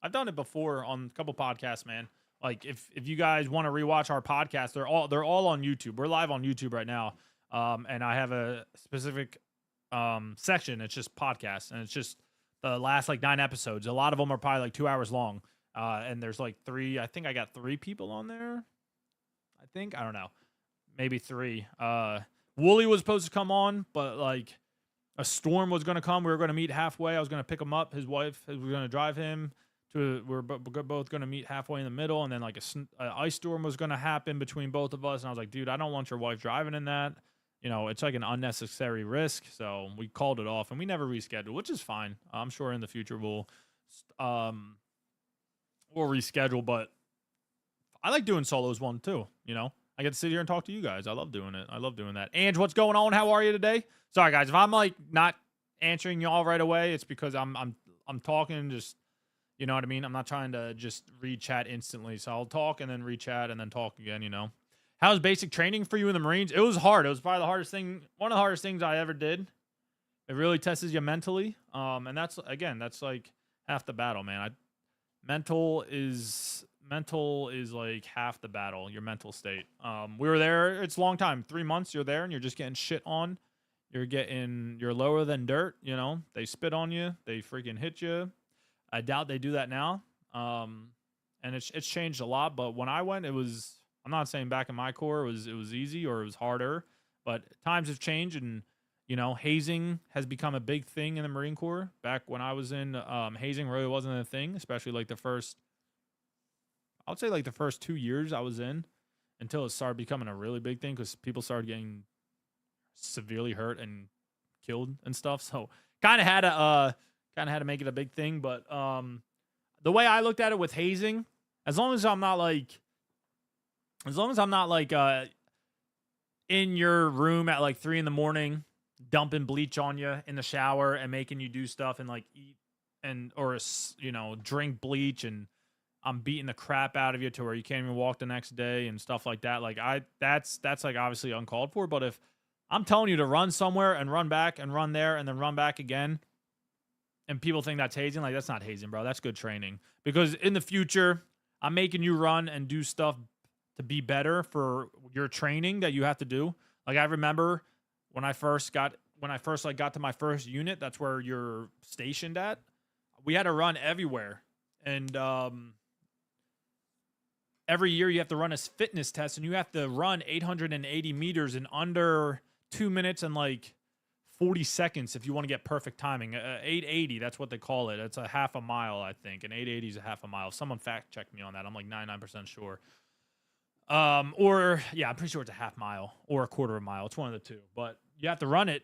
I've done it before on a couple podcasts, man. Like if you guys want to rewatch our podcast, they're all on YouTube. We're live on YouTube right now. And I have a specific section. It's just podcasts, and it's just the last like 9 episodes. A lot of them are probably like 2 hours long. And there's like 3. I think I got 3 people on there. I don't know, maybe 3. Wooly was supposed to come on, but like a storm was going to come. We were going to meet halfway. I was going to pick him up. His wife was going to drive him to. We're both going to meet halfway in the middle, and then like a ice storm was going to happen between both of us. And I was like, dude, I don't want your wife driving in that. You know, it's like an unnecessary risk. So we called it off, and we never rescheduled, which is fine. I'm sure in the future we'll reschedule, but I like doing solos one too. You know, I get to sit here and talk to you guys. I love doing it. I love doing that. Ange, what's going on? How are you today? Sorry guys, if I'm like not answering y'all right away, it's because I'm talking, just, you know what I mean? I'm not trying to just read chat instantly. So I'll talk and then read chat and then talk again, you know. How's basic training for you in the Marines? It was hard. It was probably the hardest thing, one of the hardest things I ever did. It really tests you mentally. And that's like half the battle, man. Mental is like half the battle, your mental state. We were there, it's a long time, 3 months you're there and you're just getting shit on. You're lower than dirt, you know. They spit on you, they freaking hit you. I doubt they do that now. And it's changed a lot, but when I went, I'm not saying back in my corps it was easy or it was harder, but times have changed, and you know, hazing has become a big thing in the Marine Corps. Back when I was in, hazing really wasn't a thing, especially like I would say like the first 2 years I was in, until it started becoming a really big thing because people started getting severely hurt and killed and stuff. So kind of had to make it a big thing. But the way I looked at it with hazing, as long as I'm not like in your room at like 3 a.m, dumping bleach on you in the shower and making you do stuff and like eat or you know, drink bleach, and I'm beating the crap out of you to where you can't even walk the next day and stuff like that. Like that's like obviously uncalled for. But if I'm telling you to run somewhere and run back and run there and then run back again, and people think that's hazing, like that's not hazing, bro. That's good training. Because in the future, I'm making you run and do stuff to be better for your training that you have to do. Like I remember when I first got to my first unit, that's where you're stationed at. We had to run everywhere. And every year you have to run a fitness test, and you have to run 880 meters in under 2 minutes and like 40 seconds if you want to get perfect timing. 880, that's what they call it. It's a half a mile, I think. And 880 is a half a mile. Someone fact checked me on that. I'm like 99% sure. Or yeah, I'm pretty sure it's a half mile or a quarter of a mile. It's one of the two. But you have to run it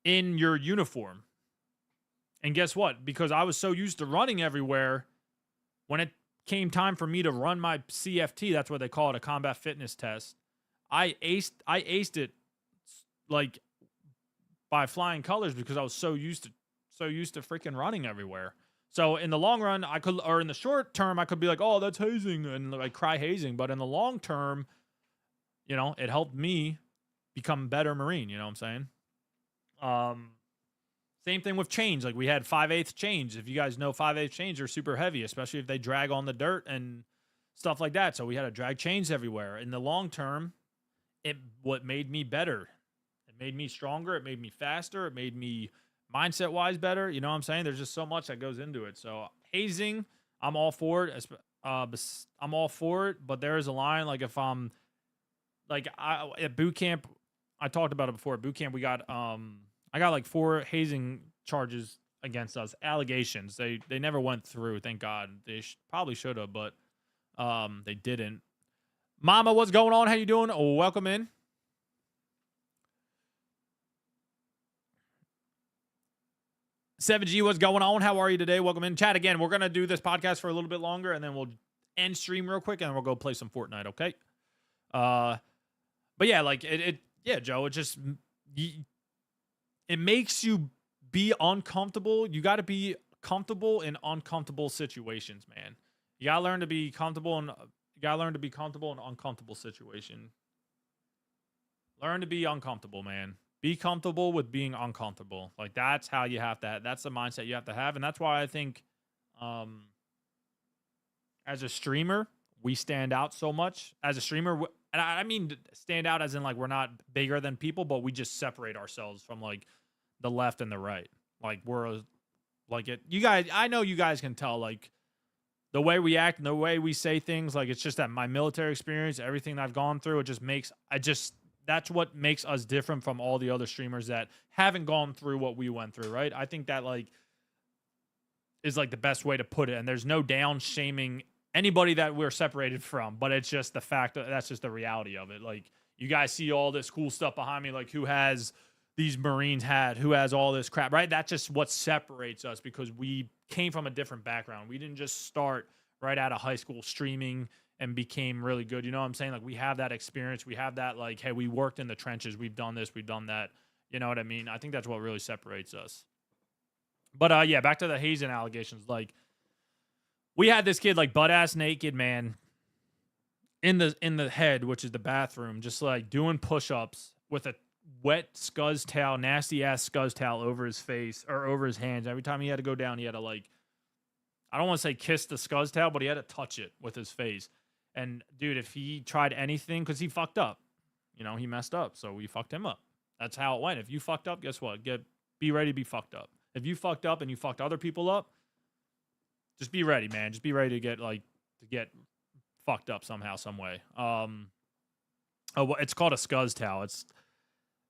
in your uniform. And guess what? Because I was so used to running everywhere, when it came time for me to run my CFT, that's what they call it, a combat fitness test, I aced it like by flying colors, because I was so used to freaking running everywhere. So in the long run, or in the short term, I could be like, oh, that's hazing, and like cry hazing. But in the long term, you know, it helped me become a better Marine. You know what I'm saying? Same thing with chains. Like we had 5/8 chains. If you guys know 5/8 chains are super heavy, especially if they drag on the dirt and stuff like that. So we had to drag chains everywhere. In the long term, what made me better. It made me stronger. It made me faster. It made me mindset-wise better. You know what I'm saying? There's just so much that goes into it. So hazing, I'm all for it. I'm all for it, but there is a line. Like if I'm like at boot camp, I talked about it before. At boot camp, I got like 4 hazing charges against us, allegations. They never went through, thank God. They probably should have, but they didn't. Mama, what's going on? How you doing? Oh, welcome in. G, what's going on? How are you today? Welcome in. Chat again. We're going to do this podcast for a little bit longer, and then we'll end stream real quick, and then we'll go play some Fortnite, okay? But yeah, like, yeah, Joe, it just, it makes you be uncomfortable. You got to be comfortable in uncomfortable situations, man. You got to learn to be comfortable, and you got to learn to be comfortable in uncomfortable situation. Learn to be uncomfortable, man. Be comfortable with being uncomfortable. Like that's how you have to. That's the mindset you have to have, and that's why I think, as a streamer, we stand out so much as a streamer. And I mean, stand out as in like we're not bigger than people, but we just separate ourselves from like the left and the right. Like we're like it. You guys, I know you guys can tell like the way we act and the way we say things. Like it's just that my military experience, everything I've gone through, it just makes that's what makes us different from all the other streamers that haven't gone through what we went through, right? I think that like is like the best way to put it. And there's no down shaming anybody that we're separated from, but it's just the fact that that's just the reality of it. Like you guys see all this cool stuff behind me, like who has these Marines hat, who has all this crap, right? That's just what separates us because we came from a different background. We didn't just start right out of high school streaming and became really good. You know what I'm saying? Like we have that experience. We have that like, hey, we worked in the trenches. We've done this. We've done that. You know what I mean? I think that's what really separates us. But yeah, back to the hazing allegations. Like we had this kid like butt ass naked, man, in the head, which is the bathroom, just like doing push-ups with a wet scuzz towel, nasty ass scuzz towel over his face or over his hands. Every time he had to go down, he had to like, I don't want to say kiss the scuzz towel, but he had to touch it with his face. And dude, if he tried anything, because he fucked up, you know, he messed up, so we fucked him up. That's how it went. If you fucked up, guess what? Be ready to be fucked up. If you fucked up and you fucked other people up, just be ready, man. Just be ready to get fucked up somehow, some way. It's called a scuzz towel.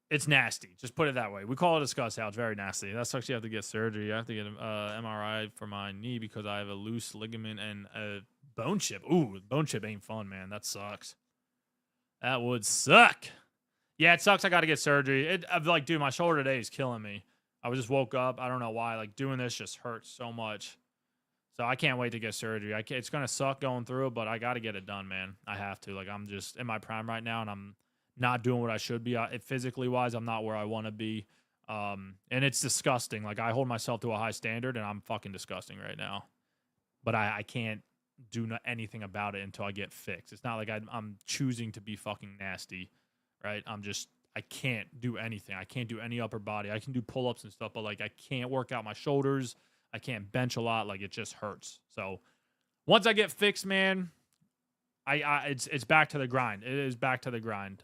It's nasty. Just put it that way. We call it a scuzz towel. It's very nasty. That sucks. You have to get surgery. You have to get an MRI for my knee because I have a loose ligament and a bone chip. Ooh, bone chip ain't fun, man. That sucks. That would suck. Yeah, it sucks. I got to get surgery. I'm like, dude, my shoulder today is killing me. I just woke up. I don't know why. Like doing this just hurts so much. So I can't wait to get surgery. It's going to suck going through it, but I got to get it done, man. I have to. Like I'm just in my prime right now and I'm not doing what I should be. Physically wise, I'm not where I want to be. And it's disgusting. Like I hold myself to a high standard and I'm fucking disgusting right now. But I can't do anything about it until I get fixed. It's not like I'm choosing to be fucking nasty, right? I can't do anything. I can't do any upper body. I can do pull-ups and stuff, but like I can't work out my shoulders. I can't bench a lot. Like it just hurts. So once I get fixed, man, it's back to the grind. It is back to the grind.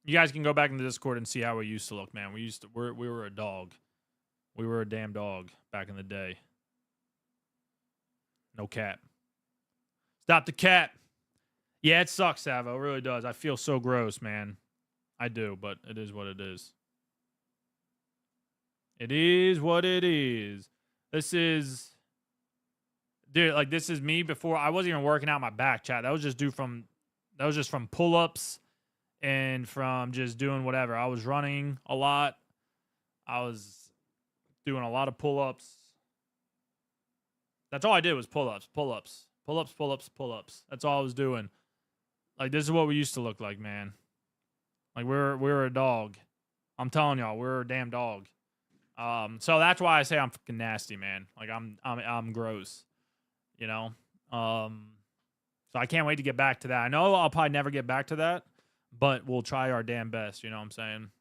You guys can go back in the Discord and see how we used to look, man. We were a dog. We were a damn dog back in the day. No cap. Stop the cap. Yeah, it sucks, Savo. It really does. I feel so gross, man. I do, but it is what it is. It is what it is. This is... Dude, like this is me before I wasn't even working out my back, chat. That was just from pull-ups and from just doing whatever. I was running a lot. I was doing a lot of pull-ups. That's all I did was pull-ups. That's all I was doing. Like this is what we used to look like, man. Like we're a dog. I'm telling y'all, we're a damn dog. So that's why I say I'm fucking nasty, man. Like I'm gross. You know? So I can't wait to get back to that. I know I'll probably never get back to that, but we'll try our damn best, you know what I'm saying?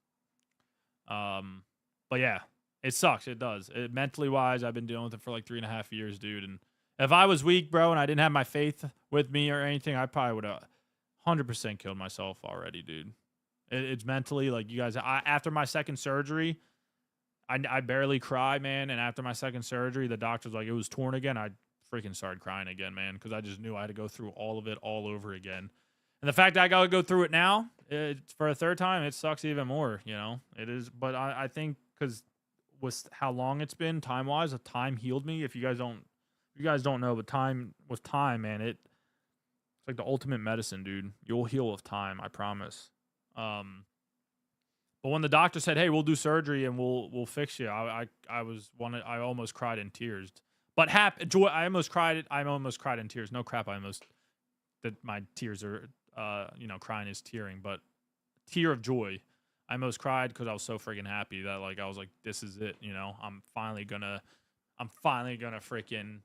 But yeah, it sucks. It does. Mentally wise, I've been dealing with it for like 3.5 years, dude. And if I was weak, bro, and I didn't have my faith with me or anything, I probably would have 100% killed myself already, dude. It's mentally like you guys. After my second surgery, I barely cry, man. And after my second surgery, the doctor's like, it was torn again. I freaking started crying again, man, because I just knew I had to go through all of it all over again. And the fact that I got to go through it now for a third time, it sucks even more, you know? It is, but I think because with how long it's been time-wise, time healed me. If you guys don't know, but time, man, it's like the ultimate medicine, dude. You'll heal with time, I promise. But when the doctor said, hey, we'll do surgery and we'll fix you, I almost cried in tears. But joy, I almost cried in tears. No crap, my tears are, crying is tearing, but tear of joy. I almost cried because I was so freaking happy that like I was like, this is it, you know. I'm finally gonna freaking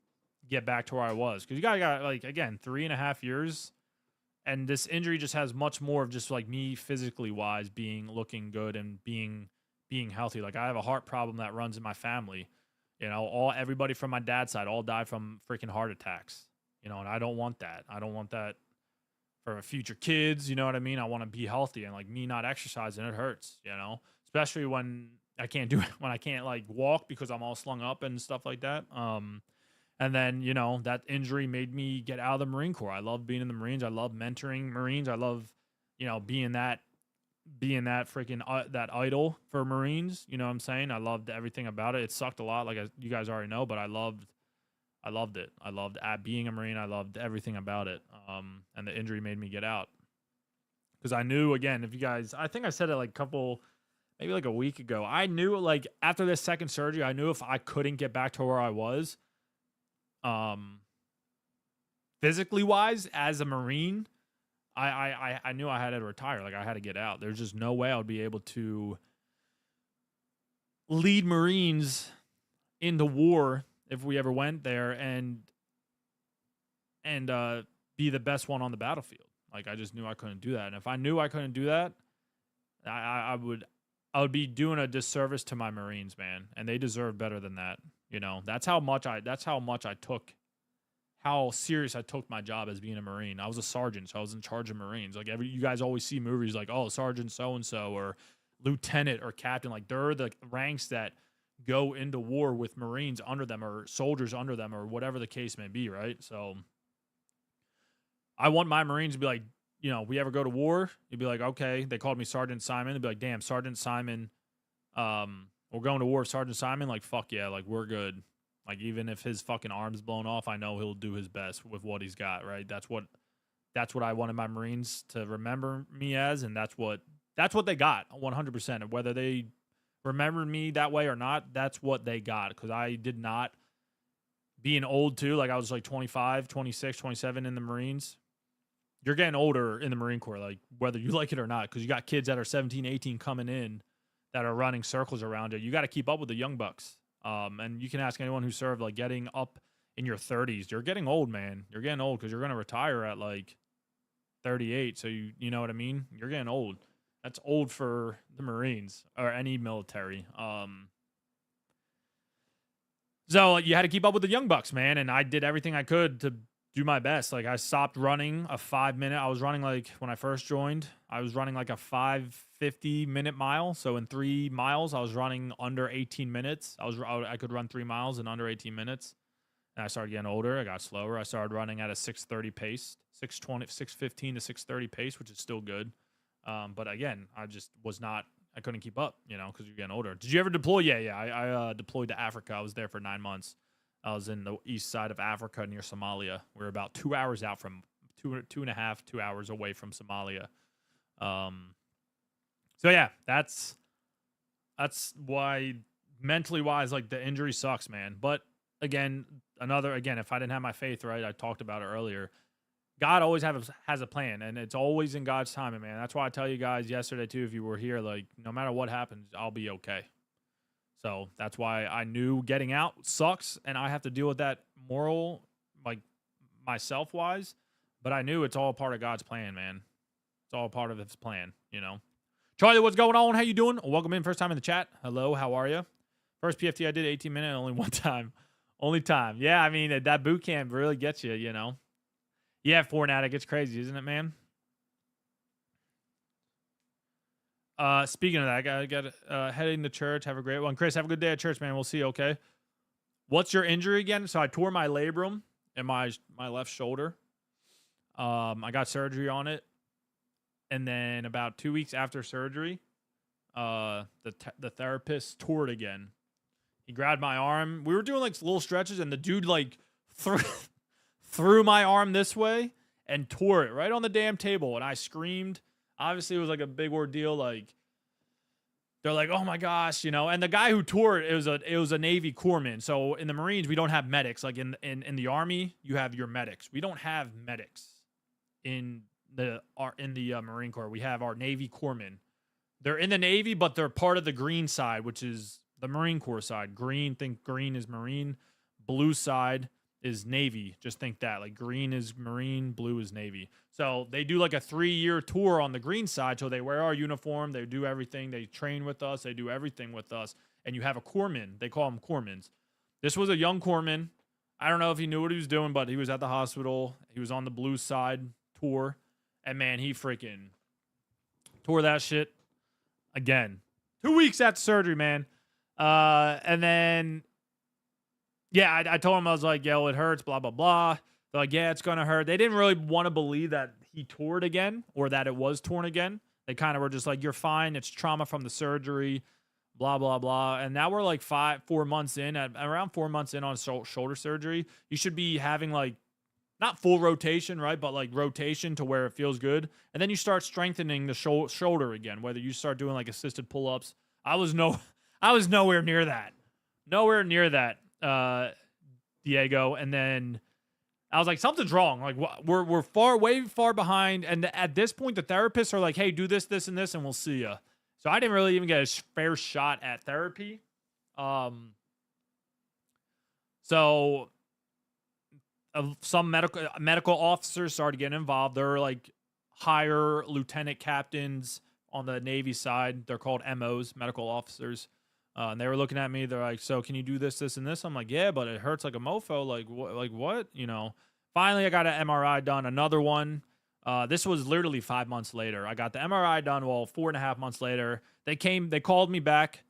get back to where I was. Because you guys got like again 3.5 years, and this injury just has much more of just like me physically wise looking good and being healthy. Like I have a heart problem that runs in my family. You know, everybody from my dad's side all died from freaking heart attacks. You know, and I don't want that. I don't want that for future kids. You know what I mean? I want to be healthy, and like me not exercising, it hurts. You know, especially when I can't do it, when I can't like walk because I'm all slung up and stuff like that. And then, you know, that injury made me get out of the Marine Corps. I love being in the Marines. I love mentoring Marines. I love, you know, being that freaking that idol for Marines. You know what I'm saying? I loved everything about it. It sucked a lot, like you guys already know, but I loved it. I loved being a Marine. I loved everything about it. And the injury made me get out because I knew, again, if you guys, I think I said it like maybe like a week ago. I knew, like, after this second surgery, I knew if I couldn't get back to where I was, physically wise as a Marine, I knew I had to retire. Like, I had to get out. There's just no way I would be able to lead Marines into war if we ever went there and be the best one on the battlefield. Like, I just knew I couldn't do that. And if I knew I couldn't do that, I would be doing a disservice to my Marines, man. And they deserve better than that. You know, that's how much I took, how serious I took my job as being a Marine. I was a sergeant, so I was in charge of Marines. Like, you guys always see movies like, oh, Sergeant so-and-so or Lieutenant or Captain. Like, they're the ranks that go into war with Marines under them or soldiers under them or whatever the case may be, right? So I want my Marines to be like, you know, we ever go to war, you'd be like, okay, they called me Sergeant Simon. They'd be like, damn, Sergeant Simon, we're going to war with Sergeant Simon. Like, fuck yeah, like, we're good. Like, even if his fucking arm's blown off, I know he'll do his best with what he's got, right? That's what I wanted my Marines to remember me as, and that's what they got, 100%. And whether they remembered me that way or not, that's what they got. Because I did not, being old too, like I was like 25, 26, 27 in the Marines. You're getting older in the Marine Corps, like whether you like it or not, because you got kids that are 17, 18 coming in that are running circles around you. You got to keep up with the young bucks. And you can ask anyone who served, like, getting up in your 30s. You're getting old, man. You're getting old because you're going to retire at like 38. So you know what I mean? You're getting old. That's old for the Marines or any military. So you had to keep up with the young bucks, man. And I did everything I could to do my best. Like, I stopped running a 5-minute. I was running, like, when I first joined, I was running like a 5:50-minute mile. So in 3 miles, I was running under 18 minutes. I could run 3 miles in under 18 minutes. And I started getting older. I got slower. I started running at a 6:30 pace, 6:15 to 6:30 pace, which is still good. But again, I just I couldn't keep up, you know, because you're getting older. Did you ever deploy? Yeah. I deployed to Africa. I was there for 9 months. I was in the east side of Africa near Somalia. We were about 2 hours out from 2 hours away from Somalia. So yeah, that's why mentally wise, like, the injury sucks, man. But again, if I didn't have my faith, right, I talked about it earlier. God always has a plan, and it's always in God's timing, man. That's why I tell you guys yesterday too, if you were here, like, no matter what happens, I'll be okay. So that's why I knew getting out sucks, and I have to deal with that moral, like, myself wise. But I knew it's all part of God's plan, man. It's all part of His plan, you know. Charlie, what's going on? How you doing? Welcome in. First time in the chat. Hello, how are you? First PFT I did 18 minutes, only one time. Only time. Yeah, I mean, that boot camp really gets you, you know. Yeah, Fortnite, it gets crazy, isn't it, man? Speaking of that, I got heading to church. Have a great one. Chris, have a good day at church, man. We'll see you, okay? What's your injury again? So I tore my labrum in my left shoulder. I got surgery on it. And then about 2 weeks after surgery, the therapist tore it again. He grabbed my arm. We were doing like little stretches, and the dude like threw my arm this way and tore it right on the damn table. And I screamed. Obviously, it was like a big ordeal. Like, they're like, "Oh my gosh," you know. And the guy who tore it, it was a Navy corpsman. So in the Marines, we don't have medics. Like in the Army, you have your medics. We don't have medics in the Marine Corps. We have our Navy corpsmen. They're in the Navy, but they're part of the green side, which is the Marine Corps side. Think green is Marine. Blue side is Navy. Just think that. Like, green is Marine, blue is Navy. So they do like a 3-year tour on the green side. So they wear our uniform. They do everything. They train with us. They do everything with us. And you have a corpsman. They call them corpsmen. This was a young corpsman. I don't know if he knew what he was doing, but he was at the hospital. He was on the Blue Side tour. And man, he freaking tore that shit again. 2 weeks after surgery, man. And then, yeah, I told him, I was like, yo, it hurts, blah, blah, blah. They're like, yeah, it's going to hurt. They didn't really want to believe that he tore it again or that it was torn again. They kind of were just like, you're fine. It's trauma from the surgery, blah, blah, blah. And now we're like 4 months in, around 4 months in on shoulder surgery. You should be having like, not full rotation, right? But like rotation to where it feels good. And then you start strengthening the shoulder again, whether you start doing like assisted pull-ups. I was nowhere near that. Nowhere near that, Diego. And then I was like, something's wrong. Like we're way far behind. And at this point, the therapists are like, hey, do this, this, and this, and we'll see ya. So I didn't really even get a fair shot at therapy. So some medical officers started getting involved. They're like higher lieutenant captains on the Navy side. They're called MOs, medical officers. And they were looking at me. They're like, so can you do this, this, and this? I'm like, yeah, but it hurts like a mofo. Like, what? You know, finally I got an MRI done, another one. This was literally 5 months later. I got the MRI done. Well, 4.5 months later, they called me back,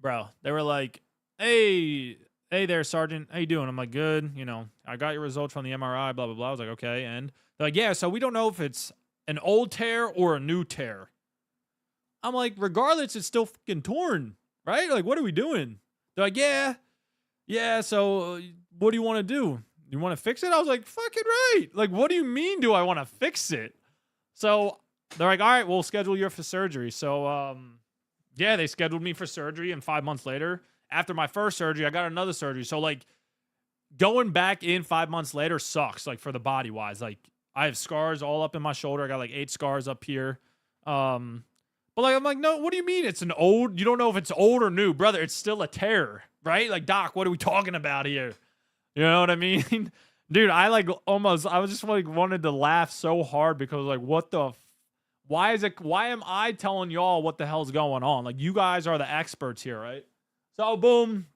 bro. They were like, hey there, Sergeant. How you doing? I'm like, good. You know, I got your results from the MRI, blah, blah, blah. I was like, okay. And they're like, yeah, so we don't know if it's an old tear or a new tear. I'm like, regardless, it's still fucking torn, right? Like, what are we doing? They're like, yeah. So what do you want to do? You want to fix it? I was like, fucking right. Like, what do you mean do I want to fix it? So they're like, all right, we'll schedule you for surgery. So, yeah, they scheduled me for surgery. And 5 months later, after my first surgery, I got another surgery. So, like, going back in 5 months later sucks, like, for the body-wise. Like, I have scars all up in my shoulder. I got, like, 8 scars up here. But, like, I'm like, no, what do you mean it's an old? You don't know if it's old or new. Brother, it's still a tear, right? Like, doc, what are we talking about here? You know what I mean? Dude, I was just, like, wanted to laugh so hard because, like, what the why am I telling y'all what the hell's going on? Like, you guys are the experts here, right? So, boom,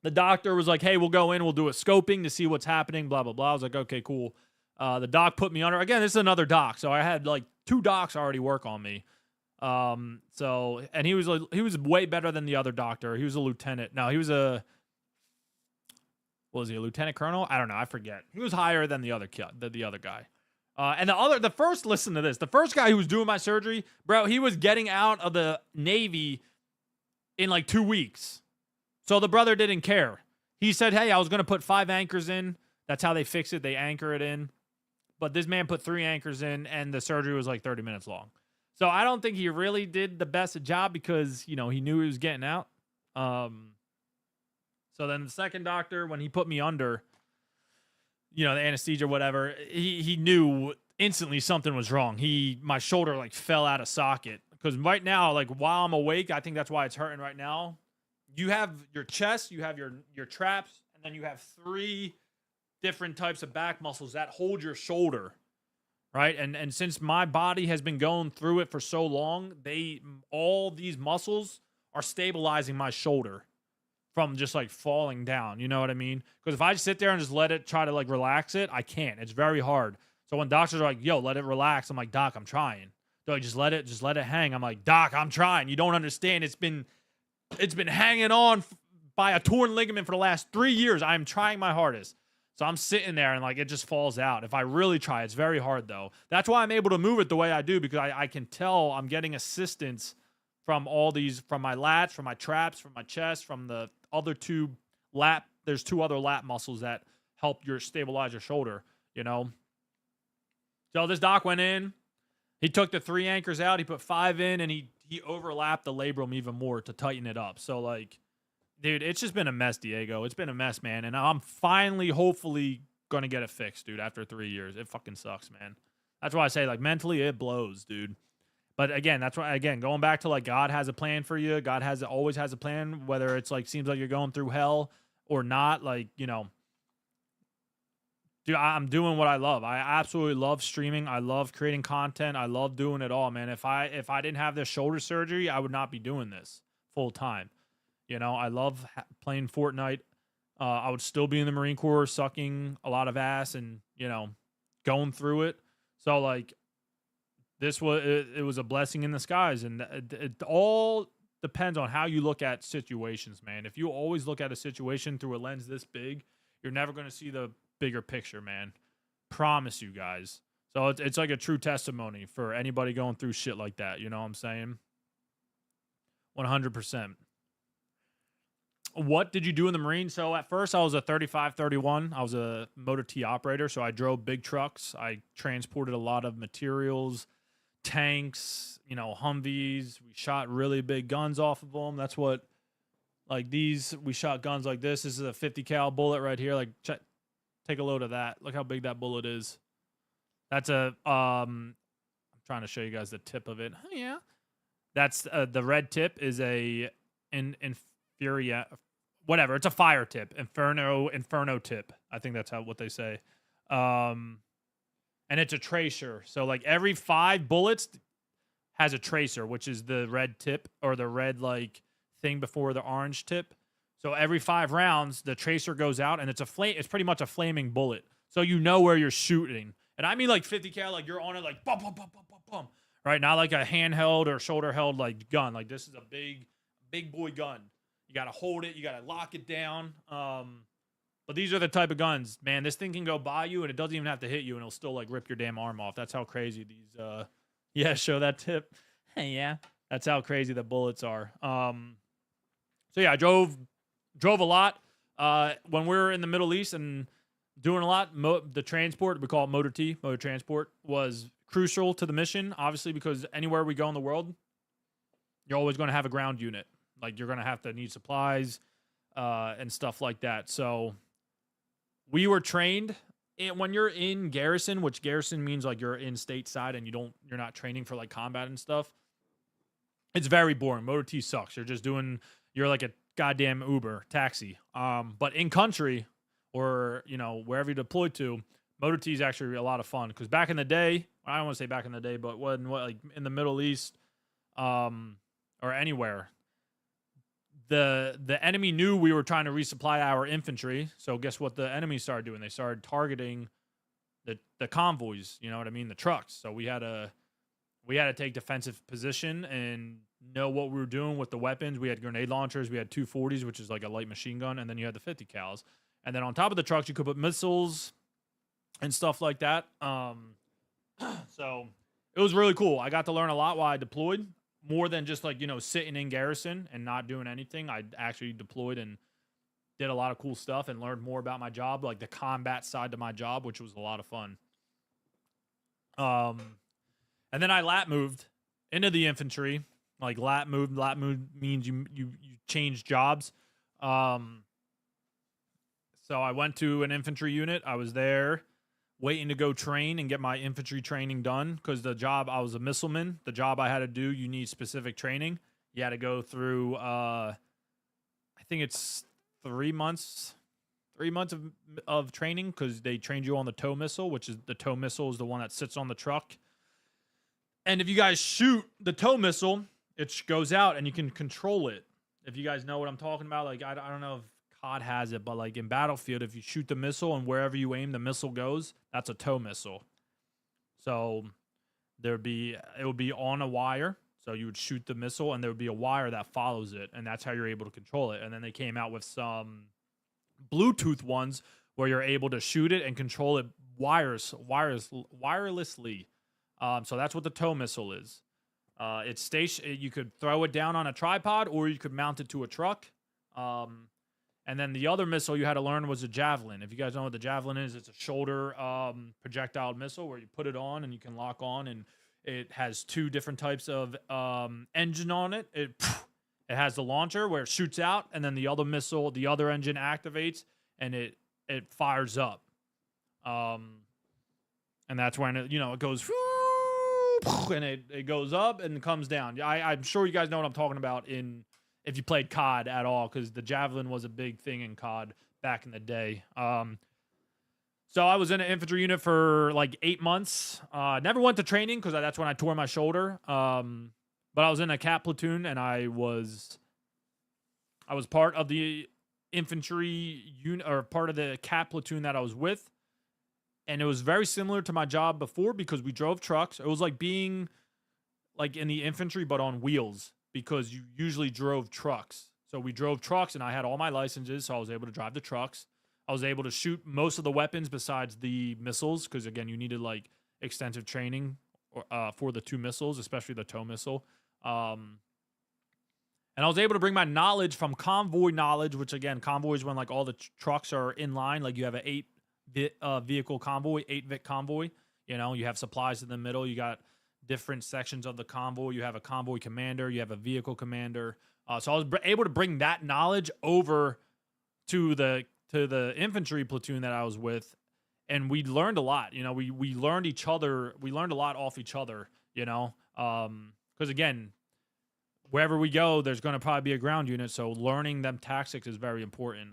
the doctor was like, hey, we'll go in, we'll do a scoping to see what's happening, blah, blah, blah. I was like, okay, cool. The doc put me under. Again, this is another doc. So I had, like, 2 docs already work on me. So, and he was way better than the other doctor. He was a lieutenant. No, he was a lieutenant colonel? I don't know. I forget. He was higher than the other guy. And the first, listen to this. The first guy who was doing my surgery, bro, he was getting out of the Navy in like 2 weeks. So the brother didn't care. He said, hey, I was going to put 5 anchors in. That's how they fix it. They anchor it in. But this man put 3 anchors in, and the surgery was like 30 minutes long. So I don't think he really did the best job because, you know, he knew he was getting out. So then the second doctor, when he put me under, you know, the anesthesia or whatever, he knew instantly something was wrong. My shoulder like fell out of socket because right now, like while I'm awake, I think that's why it's hurting right now. You have your chest, you have your traps, and then you have 3 different types of back muscles that hold your shoulder, right? And since my body has been going through it for so long, all these muscles are stabilizing my shoulder from just like falling down. You know what I mean? Because if I just sit there and just let it try to like relax it, I can't. It's very hard. So when doctors are like, yo, let it relax, I'm like, doc, I'm trying. They're like, just let it hang. I'm like, doc, I'm trying. You don't understand. It's been hanging on by a torn ligament for the last 3 years. I'm trying my hardest. So I'm sitting there and like it just falls out. If I really try, it's very hard though. That's why I'm able to move it the way I do, because I can tell I'm getting assistance from all these, from my lats, from my traps, from my chest, from the other 2 lat. There's 2 other lat muscles that help stabilize your shoulder, you know? So this doc went in, he took the 3 anchors out, he put 5 in, and he overlapped the labrum even more to tighten it up. So like, dude, it's just been a mess, Diego. It's been a mess, man. And I'm finally, hopefully, going to get it fixed, dude, after 3 years. It fucking sucks, man. That's why I say, like, mentally, it blows, dude. But again, that's why, again, going back to, like, God has a plan for you. God always has a plan, whether it's, like, seems like you're going through hell or not. Like, you know, dude, I'm doing what I love. I absolutely love streaming. I love creating content. I love doing it all, man. If I didn't have this shoulder surgery, I would not be doing this full time. You know, I love playing Fortnite. I would still be in the Marine Corps sucking a lot of ass and, going through it. So like it was a blessing in disguise, and it all depends on how you look at situations, man. If you always look at a situation through a lens this big, you're never going to see the bigger picture, man. Promise you guys. So it's like a true testimony for anybody going through shit like that. You know what I'm saying? 100%. What did you do in the Marine? So at first I was a 3531. I was a Motor T operator. So I drove big trucks. I transported a lot of materials, tanks, Humvees. We shot really big guns off of them. That's what, like these, we shot guns like this. This is a 50 cal bullet right here. Like take a load of that. Look how big that bullet is. That's I'm trying to show you guys the tip of it. Oh, yeah. That's the red tip is a Infuria, whatever. It's a fire tip, Inferno tip. I think that's what they say. And it's a tracer. So like every 5 bullets has a tracer, which is the red tip or the red like thing before the orange tip. So every 5 rounds, the tracer goes out, and it's pretty much a flaming bullet. So you know where you're shooting. And I mean like 50 cal, like you're on it like bum bum bum bum bum bum. Right? Not like a handheld or shoulder held like gun. Like this is a big boy gun. You got to hold it. You got to lock it down. But these are the type of guns, man. This thing can go by you, and it doesn't even have to hit you, and it'll still like rip your damn arm off. That's how crazy these. Yeah, show that tip. Hey, yeah, that's how crazy the bullets are. So yeah, I drove a lot. When we were in the Middle East and doing a lot, the transport, we call it Motor T, motor transport, was crucial to the mission. Obviously, because anywhere we go in the world, you're always going to have a ground unit. Like you're going to have to need supplies and stuff like that. So we were trained when you're in garrison, which garrison means like you're in stateside and you're not training for like combat and stuff. It's very boring. Motor T sucks. You're like a goddamn Uber taxi. But in country or, wherever you deploy to, Motor T is actually a lot of fun. Because back in the day, I don't want to say back in the day, but like in the Middle East or anywhere, the enemy knew we were trying to resupply our infantry. So guess what the enemy started doing? They started targeting the convoys, you know what I mean? The trucks. So we had to take defensive position and know what we were doing with the weapons. We had grenade launchers. We had 240s, which is like a light machine gun. And then you had the 50 cals. And then on top of the trucks, you could put missiles and stuff like that. So it was really cool. I got to learn a lot while I deployed. More than just like, sitting in garrison and not doing anything. I actually deployed and did a lot of cool stuff and learned more about my job, like the combat side to my job, which was a lot of fun. And then I lat moved into the infantry. Like lat moved means you change jobs. So I went to an infantry unit. I was there waiting to go train and get my infantry training done because the job, I was a missileman. The job I had to do, you need specific training. You had to go through, I think it's 3 months of training because they trained you on the tow missile, which is the tow missile is the one that sits on the truck. And if you guys shoot the tow missile, it goes out and you can control it. If you guys know what I'm talking about, like I don't know if COD has it, but like in Battlefield, if you shoot the missile and wherever you aim, the missile goes, that's a tow missile. So it would be on a wire. So you would shoot the missile and there would be a wire that follows it. And that's how you're able to control it. And then they came out with some Bluetooth ones where you're able to shoot it and control it wirelessly. So that's what the tow missile is. It's you could throw it down on a tripod or you could mount it to a truck. And then the other missile you had to learn was a javelin. If you guys know what the javelin is, it's a shoulder projectile missile where you put it on and you can lock on, and it has 2 different types of engine on it. It has the launcher where it shoots out, and then the other missile, the other engine activates and it fires up. And that's when it goes and it goes up and comes down. I'm sure you guys know what I'm talking about if you played COD at all, because the javelin was a big thing in COD back in the day. So I was in an infantry unit for like 8 months. Never went to training because that's when I tore my shoulder. But I was in a cat platoon and I was part of the infantry unit or part of the cat platoon that I was with, and it was very similar to my job before because we drove trucks. It was like being like in the infantry but on wheels because you usually drove trucks. So we drove trucks and I had all my licenses, so I was able to drive the trucks. I was able to shoot most of the weapons besides the missiles because again, you needed like extensive training for the 2 missiles, especially the tow missile. And I was able to bring my knowledge from convoy knowledge, which again, convoys when like all the trucks are in line, like you have an 8 vehicle convoy, 8 convoy. You know, you have supplies in the middle. You got different sections of the convoy. You have a convoy commander. You have a vehicle commander. So I was able to bring that knowledge over to the infantry platoon that I was with, and we learned a lot. You know, we learned each other. We learned a lot off each other. You know, because again, wherever we go, there's going to probably be a ground unit. So learning them tactics is very important.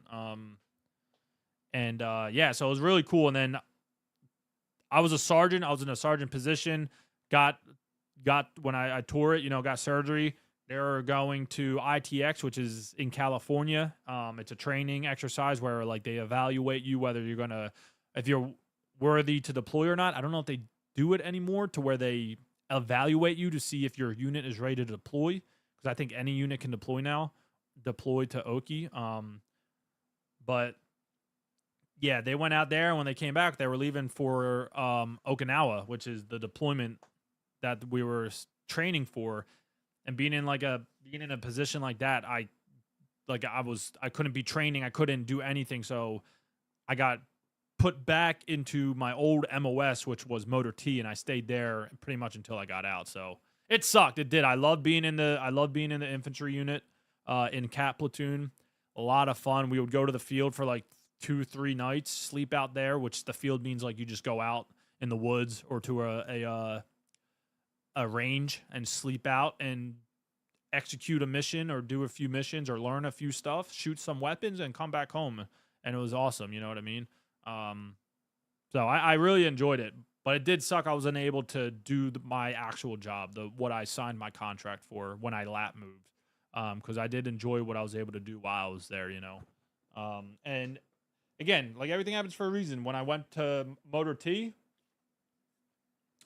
Yeah, so it was really cool. And then I was a sergeant. I was in a sergeant position. Got when I tore it, you know, got surgery. They're going to ITX, which is in California. It's a training exercise where like they evaluate you whether you're gonna, if you're worthy to deploy or not. I don't know if they do it anymore to where they evaluate you to see if your unit is ready to deploy. Because I think any unit can deploy now, deploy to Oki. But yeah, they went out there and when they came back, they were leaving for Okinawa, which is the deployment that we were training for. And being in a position like that, I couldn't be training, I couldn't do anything, so I got put back into my old MOS, which was Motor T, and I stayed there pretty much until I got out. So it sucked. It did. I loved being in the infantry unit in Cat platoon. A lot of fun. We would go to the field for like 2-3 nights, sleep out there, which the field means like you just go out in the woods or to a range and sleep out and execute a mission or do a few missions or learn a few stuff, shoot some weapons and come back home. And it was awesome. You know what I mean? So I really enjoyed it, but it did suck. I was unable to do my actual job, what I signed my contract for when I lap moved. Cause I did enjoy what I was able to do while I was there, you know? And again, like everything happens for a reason. When I went to Motor T,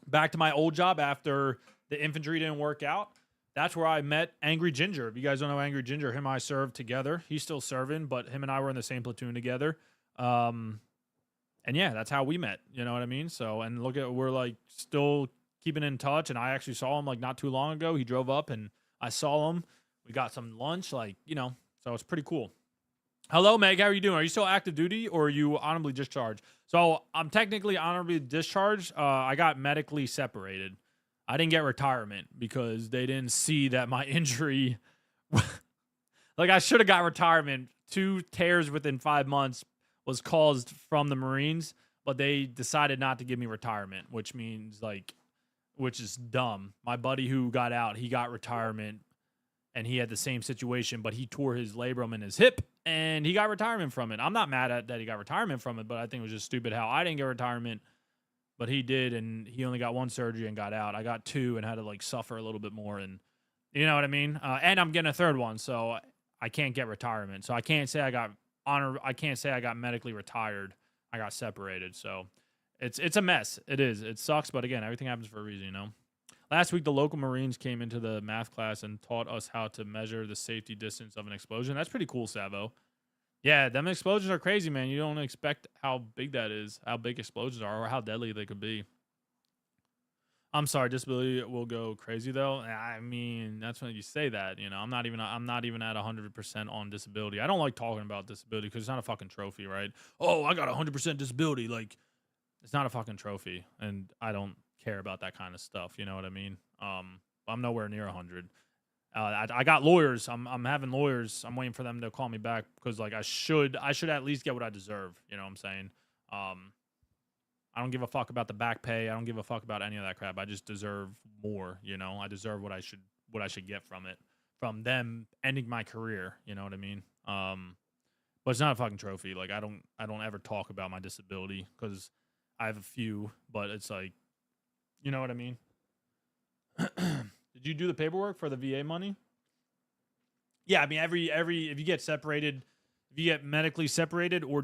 back to my old job after the infantry didn't work out, that's where I met Angry Ginger. If you guys don't know Angry Ginger, him and I served together. He's still serving, but him and I were in the same platoon together. And yeah, that's how we met. You know what I mean? So, and look at, we're like still keeping in touch. And I actually saw him like not too long ago. He drove up and I saw him. We got some lunch, like, you know, so it's pretty cool. Hello, Meg. How are you doing? Are you still active duty or are you honorably discharged? So I'm technically honorably discharged. I got medically separated. I didn't get retirement because they didn't see that my injury, like I should have got retirement. 2 tears within 5 months was caused from the Marines, but they decided not to give me retirement, which is dumb. My buddy who got out, he got retirement and he had the same situation, but he tore his labrum in his hip and he got retirement from it. I'm not mad at that he got retirement from it, but I think it was just stupid how I didn't get retirement, but he did, and he only got 1 surgery and got out. I got 2 and had to like suffer a little bit more, and you know what I mean? And I'm getting a 3rd one, so I can't get retirement. So I can't say I got medically retired. I got separated. So it's a mess. It is. It sucks, but again, everything happens for a reason, you know? Last week, the local Marines came into the math class and taught us how to measure the safety distance of an explosion. That's pretty cool, Savo. Yeah, them explosions are crazy, man. You don't expect how big that is, how big explosions are, or how deadly they could be. I'm sorry, disability will go crazy though. I mean, that's when you say that, you know. I'm not even at 100% on disability. I don't like talking about disability because it's not a fucking trophy, right? Oh, I got 100% disability. Like, it's not a fucking trophy, and I don't care about that kind of stuff. You know what I mean? I'm nowhere near 100. I got lawyers. I'm having lawyers. I'm waiting for them to call me back because like I should at least get what I deserve. You know what I'm saying? I don't give a fuck about the back pay. I don't give a fuck about any of that crap. I just deserve more. You know, I deserve what I should get from it, from them ending my career. You know what I mean? But it's not a fucking trophy. Like I don't ever talk about my disability because I have a few, but it's like, you know what I mean? Did you do the paperwork for the VA money? Yeah, I mean every if you get separated, If you get medically separated or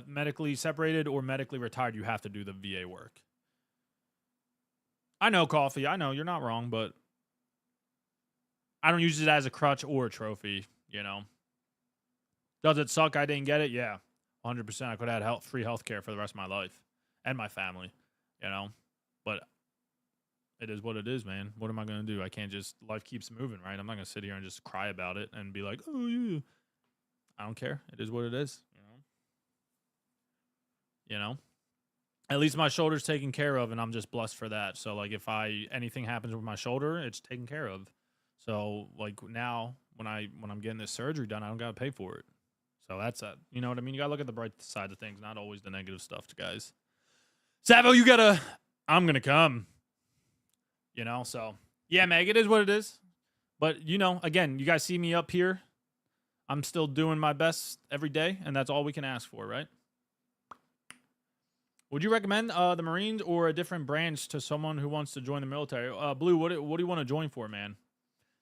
medically retired, you have to do the VA work. I know, Coffee. I know you're not wrong, but I don't use it as a crutch or a trophy. You know, does it suck? I didn't get it. Yeah, 100%. I could have had free healthcare for the rest of my life and my family. You know, but it is what it is, man. What am I gonna do? I can't just life keeps moving, right? I'm not gonna sit here and just cry about it and be like, oh yeah. I don't care. It is what it is. You know. At least my shoulder's taken care of, and I'm just blessed for that. So like, if anything happens with my shoulder, it's taken care of. So like now, when I'm getting this surgery done, I don't gotta pay for it. So that's that. You know what I mean? You gotta look at the bright side of things, not always the negative stuff, guys. Savo, you gotta. I'm gonna come. You know. So yeah, Meg, it is what it is. But you know, again, you guys see me up here. I'm still doing my best every day, and that's all we can ask for, right? Would you recommend the Marines or a different branch to someone who wants to join the military? Blue, what do you want to join for, man?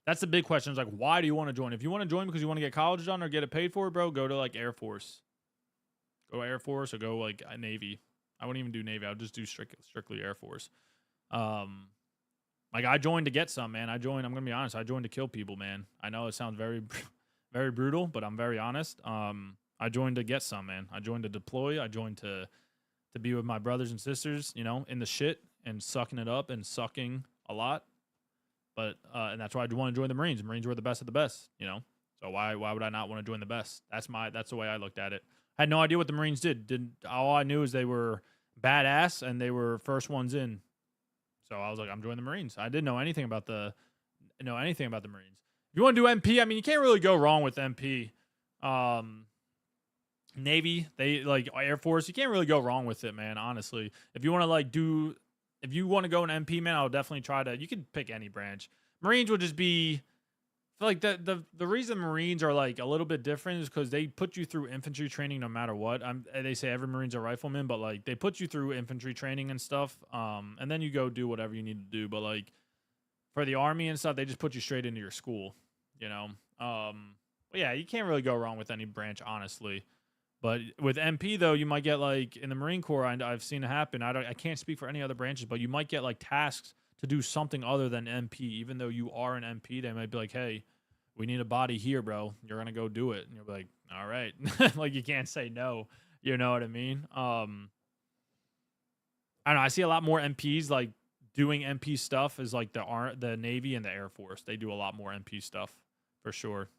That's the big question. It's like, why do you want to join? If you want to join because you want to get college done or get it paid for, bro, go to like Air Force. Go Air Force or go like Navy. I wouldn't even do Navy. I would just do strictly Air Force. Like I joined to get some, man. I'm gonna be honest. I joined to kill people, man. I know it sounds very, very brutal, but I'm very honest. I joined to get some, man. I joined to deploy. I joined to be with my brothers and sisters, you know, in the shit and sucking it up and sucking a lot. But and that's why I want to join the Marines. The Marines were the best of the best, you know. So why would I not want to join the best? That's the way I looked at it. I had no idea what the Marines did. All I knew is they were badass and they were first ones in. So I was like, I'm joining the Marines. I didn't know anything about the Marines. If you want to do MP, I mean, you can't really go wrong with MP. Navy, they like Air Force, you can't really go wrong with it, man, honestly. If you want to if you want to go an MP, man, I'll definitely you could pick any branch. Marines would just be, I feel like the reason Marines are like a little bit different is because they put you through infantry training no matter what. They say every Marine's a rifleman, but like they put you through infantry training and stuff, and then you go do whatever you need to do. But like for the Army and stuff, they just put you straight into your school, you know. But yeah, you can't really go wrong with any branch, honestly. But with MP though, you might get like in the Marine Corps. I've seen it happen. I can't speak for any other branches, but you might get like tasks to do something other than MP. Even though you are an MP, they might be like, "Hey, we need a body here, bro. You're gonna go do it." And you're like, "All right." Like you can't say no. You know what I mean? I don't know. I see a lot more MPs like doing MP stuff is like the Navy and the Air Force. They do a lot more MP stuff for sure.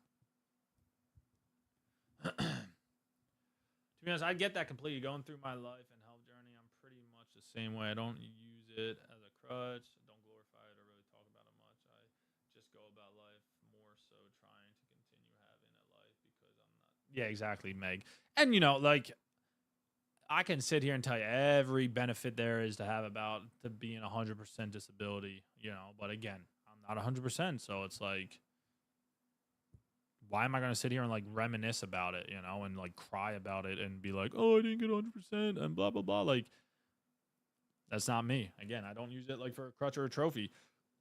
To be honest, I get that completely. Going through my life and health journey, I'm pretty much the same way. I don't use it as a crutch. I don't glorify it or really talk about it much. I just go about life more so trying to continue having a life because I'm not. Yeah, exactly, Meg. And you know, like I can sit here and tell you every benefit there is to have about to being 100% disability. You know, but again, I'm not 100%, so it's like why am I going to sit here and like reminisce about it, you know, and like cry about it and be like, oh, I didn't get 100% and blah, blah, blah. Like, that's not me. Again, I don't use it like for a crutch or a trophy.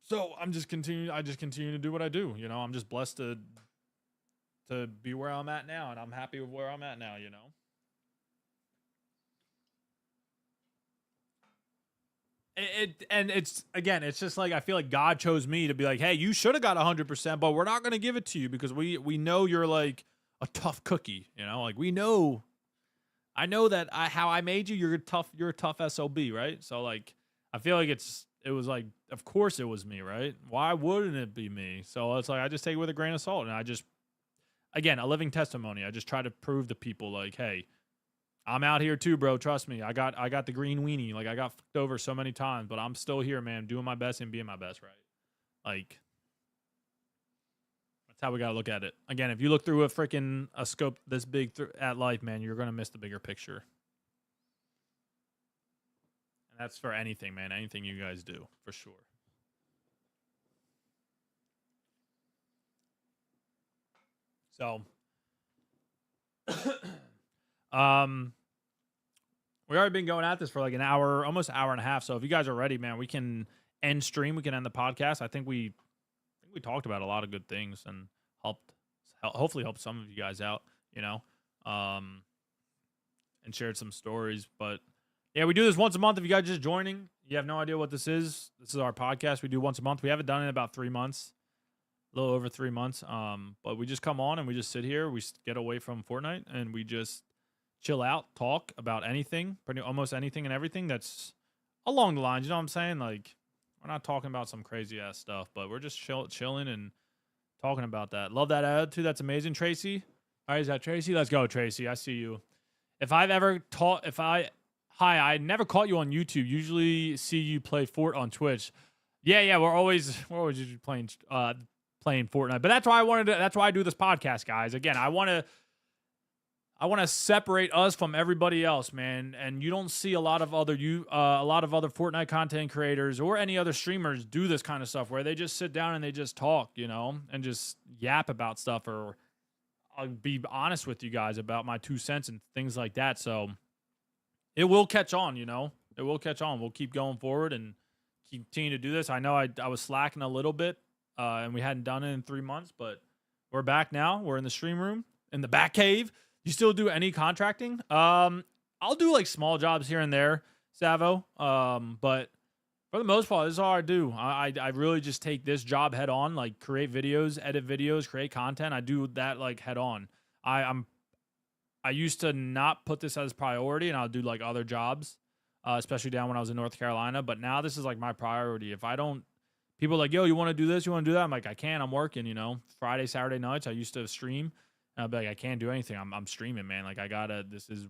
So I just continue to do what I do. You know, I'm just blessed to be where I'm at now. And I'm happy with where I'm at now, you know. It's just like I feel like God chose me to be like, hey, you should have got 100%, but we're not gonna give it to you because we know you're like a tough cookie, you know. Like I know that how I made you. You're a tough sob, right? So like I feel like it was like of course it was me, right? Why wouldn't it be me? So it's like I just take it with a grain of salt, and I just again a living testimony. I just try to prove to people like, hey, I'm out here too, bro. Trust me. I got the green weenie. Like I got fucked over so many times, but I'm still here, man, doing my best and being my best, right? Like that's how we gotta look at it. Again, if you look through a scope this big at life, man, you're gonna miss the bigger picture. And that's for anything, man. Anything you guys do, for sure. So, um, we already been going at this for like an hour, almost hour and a half. So if you guys are ready, man, we can end stream. We can end the podcast. I think we talked about a lot of good things and hopefully helped some of you guys out. You know, and shared some stories. But yeah, we do this once a month. If you guys just joining, you have no idea what this is. This is our podcast. We do once a month. We haven't done it in about 3 months, a little over 3 months. But we just come on and we just sit here. We get away from Fortnite and we just chill out, talk about anything, almost anything and everything that's along the lines. You know what I'm saying? Like, we're not talking about some crazy ass stuff, but we're just chilling and talking about that. Love that attitude. That's amazing, Tracy. All right, is that Tracy? Let's go, Tracy. I see you. If I've ever hi, I never caught you on YouTube. Usually see you play on Twitch. Yeah, we're always usually playing Fortnite. But that's why that's why I do this podcast, guys. Again, I want to separate us from everybody else, man. And you don't see a lot of other Fortnite content creators or any other streamers do this kind of stuff where they just sit down and they just talk, and just yap about stuff. Or I'll be honest with you guys about my 2 cents and things like that. So it will catch on, It will catch on. We'll keep going forward and continue to do this. I know I was slacking a little bit, and we hadn't done it in 3 months, but we're back now. We're in the stream room, in the back cave. You still do any contracting? I'll do like small jobs here and there, Savo. But for the most part, this is all I do. I really just take this job head on, like create videos, edit videos, create content. I do that like head on. I used to not put this as priority, and I'll do like other jobs, especially down when I was in North Carolina. But now this is like my priority. If I don't, people are like, yo, you want to do this? You want to do that? I'm like, I can't. I'm working. Friday, Saturday nights. I used to stream. And I'll be like, I can't do anything. I'm streaming, man. Like this is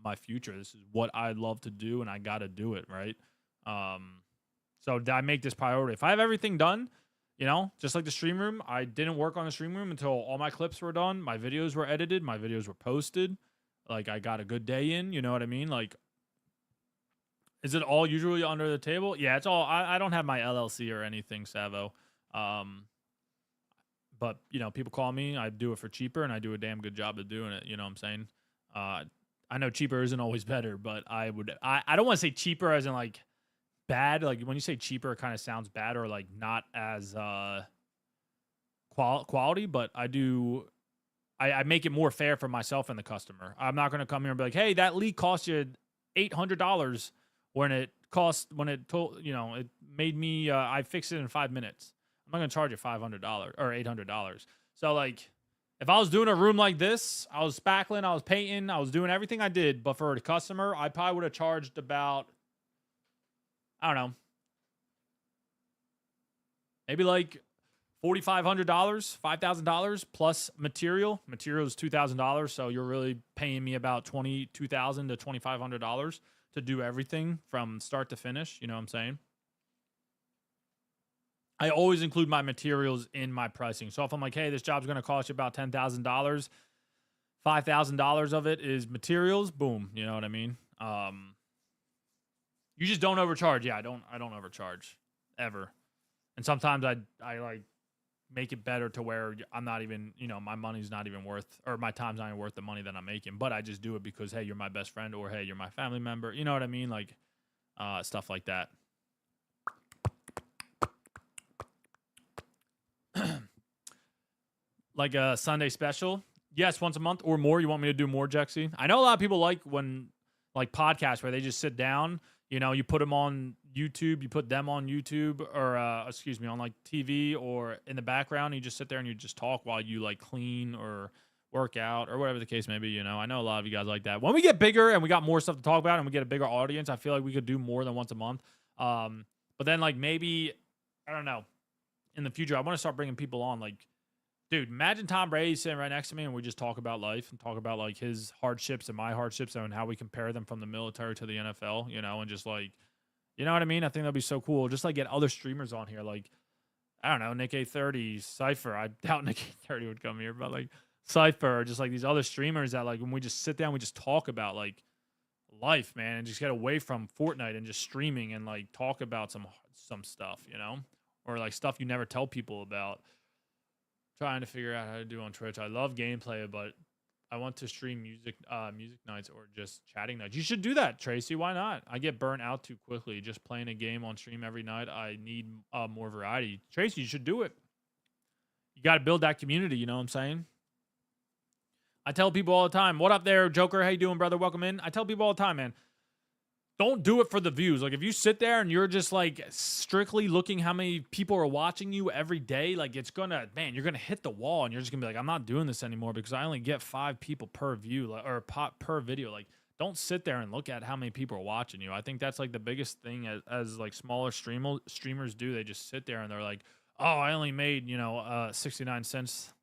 my future. This is what I love to do, and I gotta do it, right? So I make this priority. If I have everything done, just like the stream room, I didn't work on the stream room until all my clips were done. My videos were edited. My videos were posted. Like, I got a good day in. You know what I mean? Like, is it all usually under the table? Yeah, it's all. I don't have my LLC or anything, Savo. But, people call me. I do it for cheaper, and I do a damn good job of doing it. You know what I'm saying? I know cheaper isn't always better, but I don't want to say cheaper as in, like, bad. Like, when you say cheaper, it kind of sounds bad or, like, not as quality. But I make it more fair for myself and the customer. I'm not going to come here and be like, hey, that leak cost you $800 when it made me, I fixed it in 5 minutes. I'm not going to charge you $500 or $800. So, like, if I was doing a room like this, I was spackling, I was painting, I was doing everything I did, but for a customer, I probably would have charged about, I don't know, maybe like $4,500, $5,000 plus material. Material is $2,000, so you're really paying me about $22,000 to $2,500 to do everything from start to finish. You know what I'm saying? I always include my materials in my pricing. So if I'm like, hey, this job's going to cost you about $10,000, $5,000 of it is materials, boom. You know what I mean? You just don't overcharge. Yeah, I don't overcharge ever. And sometimes I like make it better to where I'm not even, my money's not even worth, or my time's not even worth the money that I'm making. But I just do it because, hey, you're my best friend, or hey, you're my family member. You know what I mean? Like, stuff like that. Like a Sunday special. Yes, once a month or more. You want me to do more, Jexy? I know a lot of people like when, like, podcasts where they just sit down, you put them on YouTube, you put them on YouTube or, on like TV or in the background. You just sit there and you just talk while you like clean or work out or whatever the case may be. I know a lot of you guys like that. When we get bigger and we got more stuff to talk about and we get a bigger audience, I feel like we could do more than once a month. But then, like, maybe, I don't know, in the future, I want to start bringing people on. Like, dude, imagine Tom Brady sitting right next to me and we just talk about life and talk about like his hardships and my hardships and how we compare them from the military to the NFL, and just like, you know what I mean? I think that'd be so cool. Just like get other streamers on here. Like, I don't know, Nick A30, Cypher. I doubt Nick A30 would come here, but like Cypher, or just like these other streamers that like when we just sit down, we just talk about like life, man, and just get away from Fortnite and just streaming and like talk about some stuff, or like stuff you never tell people about. Trying to figure out how to do on Twitch. I love gameplay, but I want to stream music nights or just chatting nights. You should do that, Tracy. Why not? I get burnt out too quickly just playing a game on stream every night. I need more variety. Tracy, you should do it. You got to build that community. You know what I'm saying? I tell people all the time, what up there, Joker? How you doing, brother? Welcome in. I tell people all the time, man, don't do it for the views. Like, if you sit there and you're just like strictly looking how many people are watching you every day, like it's gonna, man, you're gonna hit the wall and you're just gonna be like, I'm not doing this anymore because I only get 5 people per view, like, or per video. Like, don't sit there and look at how many people are watching you. I think that's like the biggest thing as like smaller streamers do. They just sit there and they're like, oh, I only made 69 cents.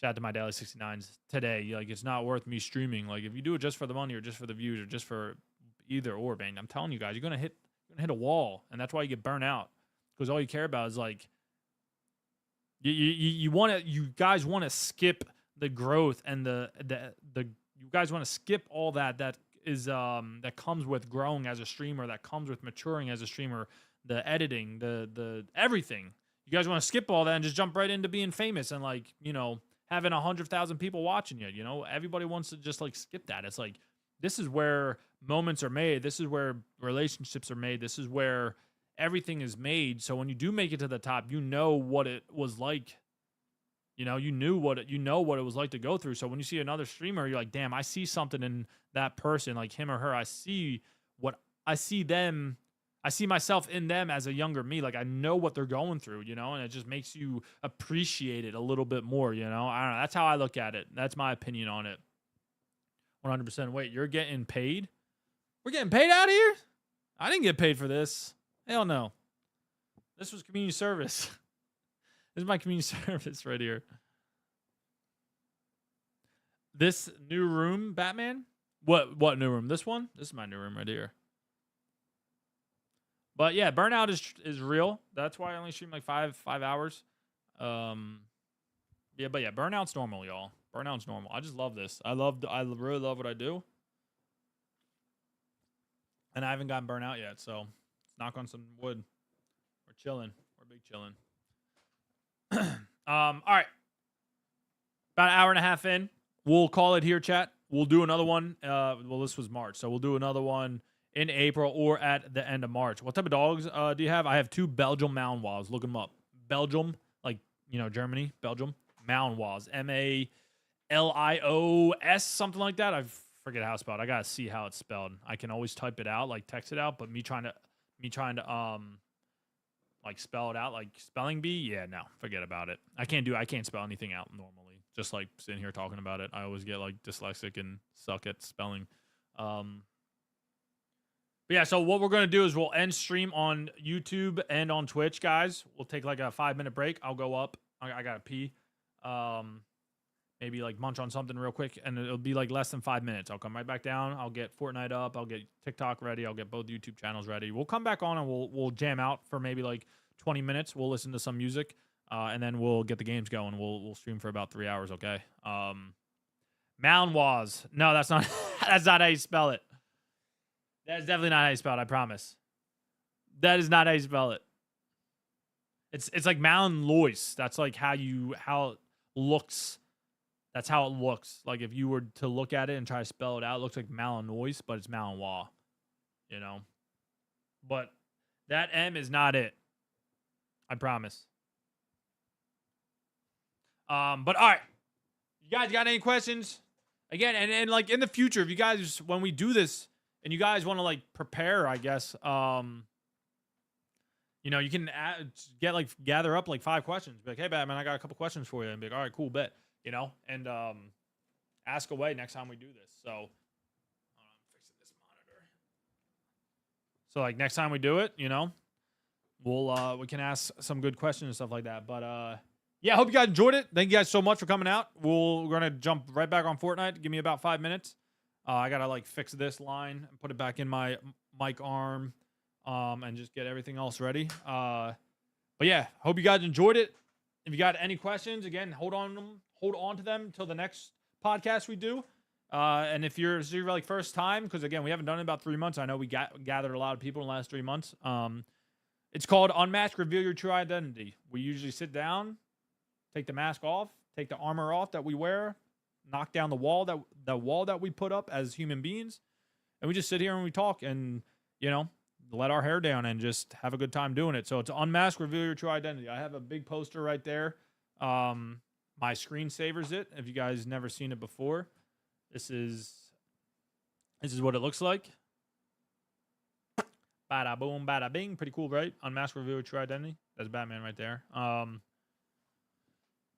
Shout out to my daily 69s today. Like, it's not worth me streaming. Like, if you do it just for the money or just for the views or just for either or, man, I'm telling you guys, you're gonna hit a wall, and that's why you get burnt out, because all you care about is like you guys want to skip the growth and the you guys want to skip all that is that comes with growing as a streamer, that comes with maturing as a streamer, the editing, the everything. You guys want to skip all that and just jump right into being famous and like having 100,000 people watching you. Everybody wants to just like skip that. It's like, this is where moments are made. This is where relationships are made. This is where everything is made. So when you do make it to the top, you know what it was like. You know what it was like to go through. So when you see another streamer, you're like, damn, I see something in that person, like him or her. I see them. I see myself in them as a younger me. Like, I know what they're going through, and it just makes you appreciate it a little bit more, I don't know. That's how I look at it. That's my opinion on it. 100%. Wait, you're getting paid? We're getting paid out here? I didn't get paid for this. Hell no. This was community service. This is my community service right here. This new room, Batman? What new room? This one? This is my new room right here. But yeah, burnout is real. That's why I only stream like 5 hours. Yeah, but yeah, burnout's normal, y'all. Burnout's normal. I just love this. I really love what I do. And I haven't gotten burnt out yet, so let's knock on some wood. We're chilling. We're big chilling. All right. About an hour and a half in. We'll call it here, chat. We'll do another one. Well, this was March, so we'll do another one in April or at the end of March. What type of dogs do you have? I have 2 Belgium Malinois. Look them up. Belgium, like, Germany, Belgium. Malinois. Malios, something like that. I forget how it's spelled. I gotta see how it's spelled. I can always type it out, like text it out, but me trying to like spell it out, like spelling bee. Yeah, no, forget about it. I can't spell anything out normally. Just like sitting here talking about it, I always get like dyslexic and suck at spelling. But yeah, so what we're gonna do is we'll end stream on YouTube and on Twitch, guys. We'll take like a 5-minute break. I'll go up. I gotta pee. Maybe like munch on something real quick, and it'll be like less than 5 minutes. I'll come right back down. I'll get Fortnite up. I'll get TikTok ready. I'll get both YouTube channels ready. We'll come back on and we'll jam out for maybe like 20 minutes. We'll listen to some music, and then we'll get the games going. We'll stream for about 3 hours. Okay. Malinois. No, that's not. That's not how you spell it. That's definitely not how you spell it. I promise. That is not how you spell it. It's like Malinois. That's like how it looks. That's how it looks. Like if you were to look at it and try to spell it out, it looks like Malinois, but it's Malinois. But that M is not it. I promise. But all right. You guys got any questions? Again, and like in the future, if you guys, when we do this and you guys want to like prepare, I guess, you can gather up like 5 questions. Be like, hey, Batman, I got a couple questions for you. And be like, all right, cool, bet. And ask away next time we do this. So, hold on, I'm fixing this monitor. So, like next time we do it, we can ask some good questions and stuff like that. But yeah, I hope you guys enjoyed it. Thank you guys so much for coming out. We're gonna jump right back on Fortnite. Give me about 5 minutes. I gotta like fix this line and put it back in my mic arm, and just get everything else ready. But yeah, hope you guys enjoyed it. If you got any questions, again, hold on to them until the next podcast we do. And if you're like first time, because again, we haven't done it in about 3 months. I know we gathered a lot of people in the last 3 months. It's called Unmask, Reveal Your True Identity. We usually sit down, take the mask off, take the armor off that we wear, knock down the wall that we put up as human beings, and we just sit here and we talk and let our hair down and just have a good time doing it. So it's Unmask, Reveal Your True Identity. I have a big poster right there. My screensaver's it, if you guys never seen it before. This is what it looks like. Bada boom, bada bing. Pretty cool, right? Unmask, reveal true identity. That's Batman right there. But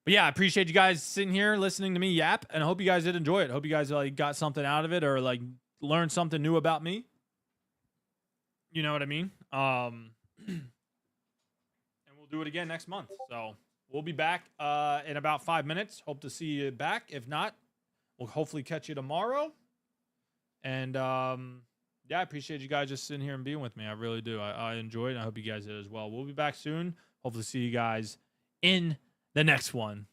yeah, I appreciate you guys sitting here listening to me yap, and I hope you guys did enjoy it. I hope you guys like got something out of it or like learned something new about me. You know what I mean? And we'll do it again next month. So we'll be back in about 5 minutes. Hope to see you back. If not, we'll hopefully catch you tomorrow. And yeah, I appreciate you guys just sitting here and being with me. I really do. I enjoyed it. I hope you guys did as well. We'll be back soon. Hopefully see you guys in the next one.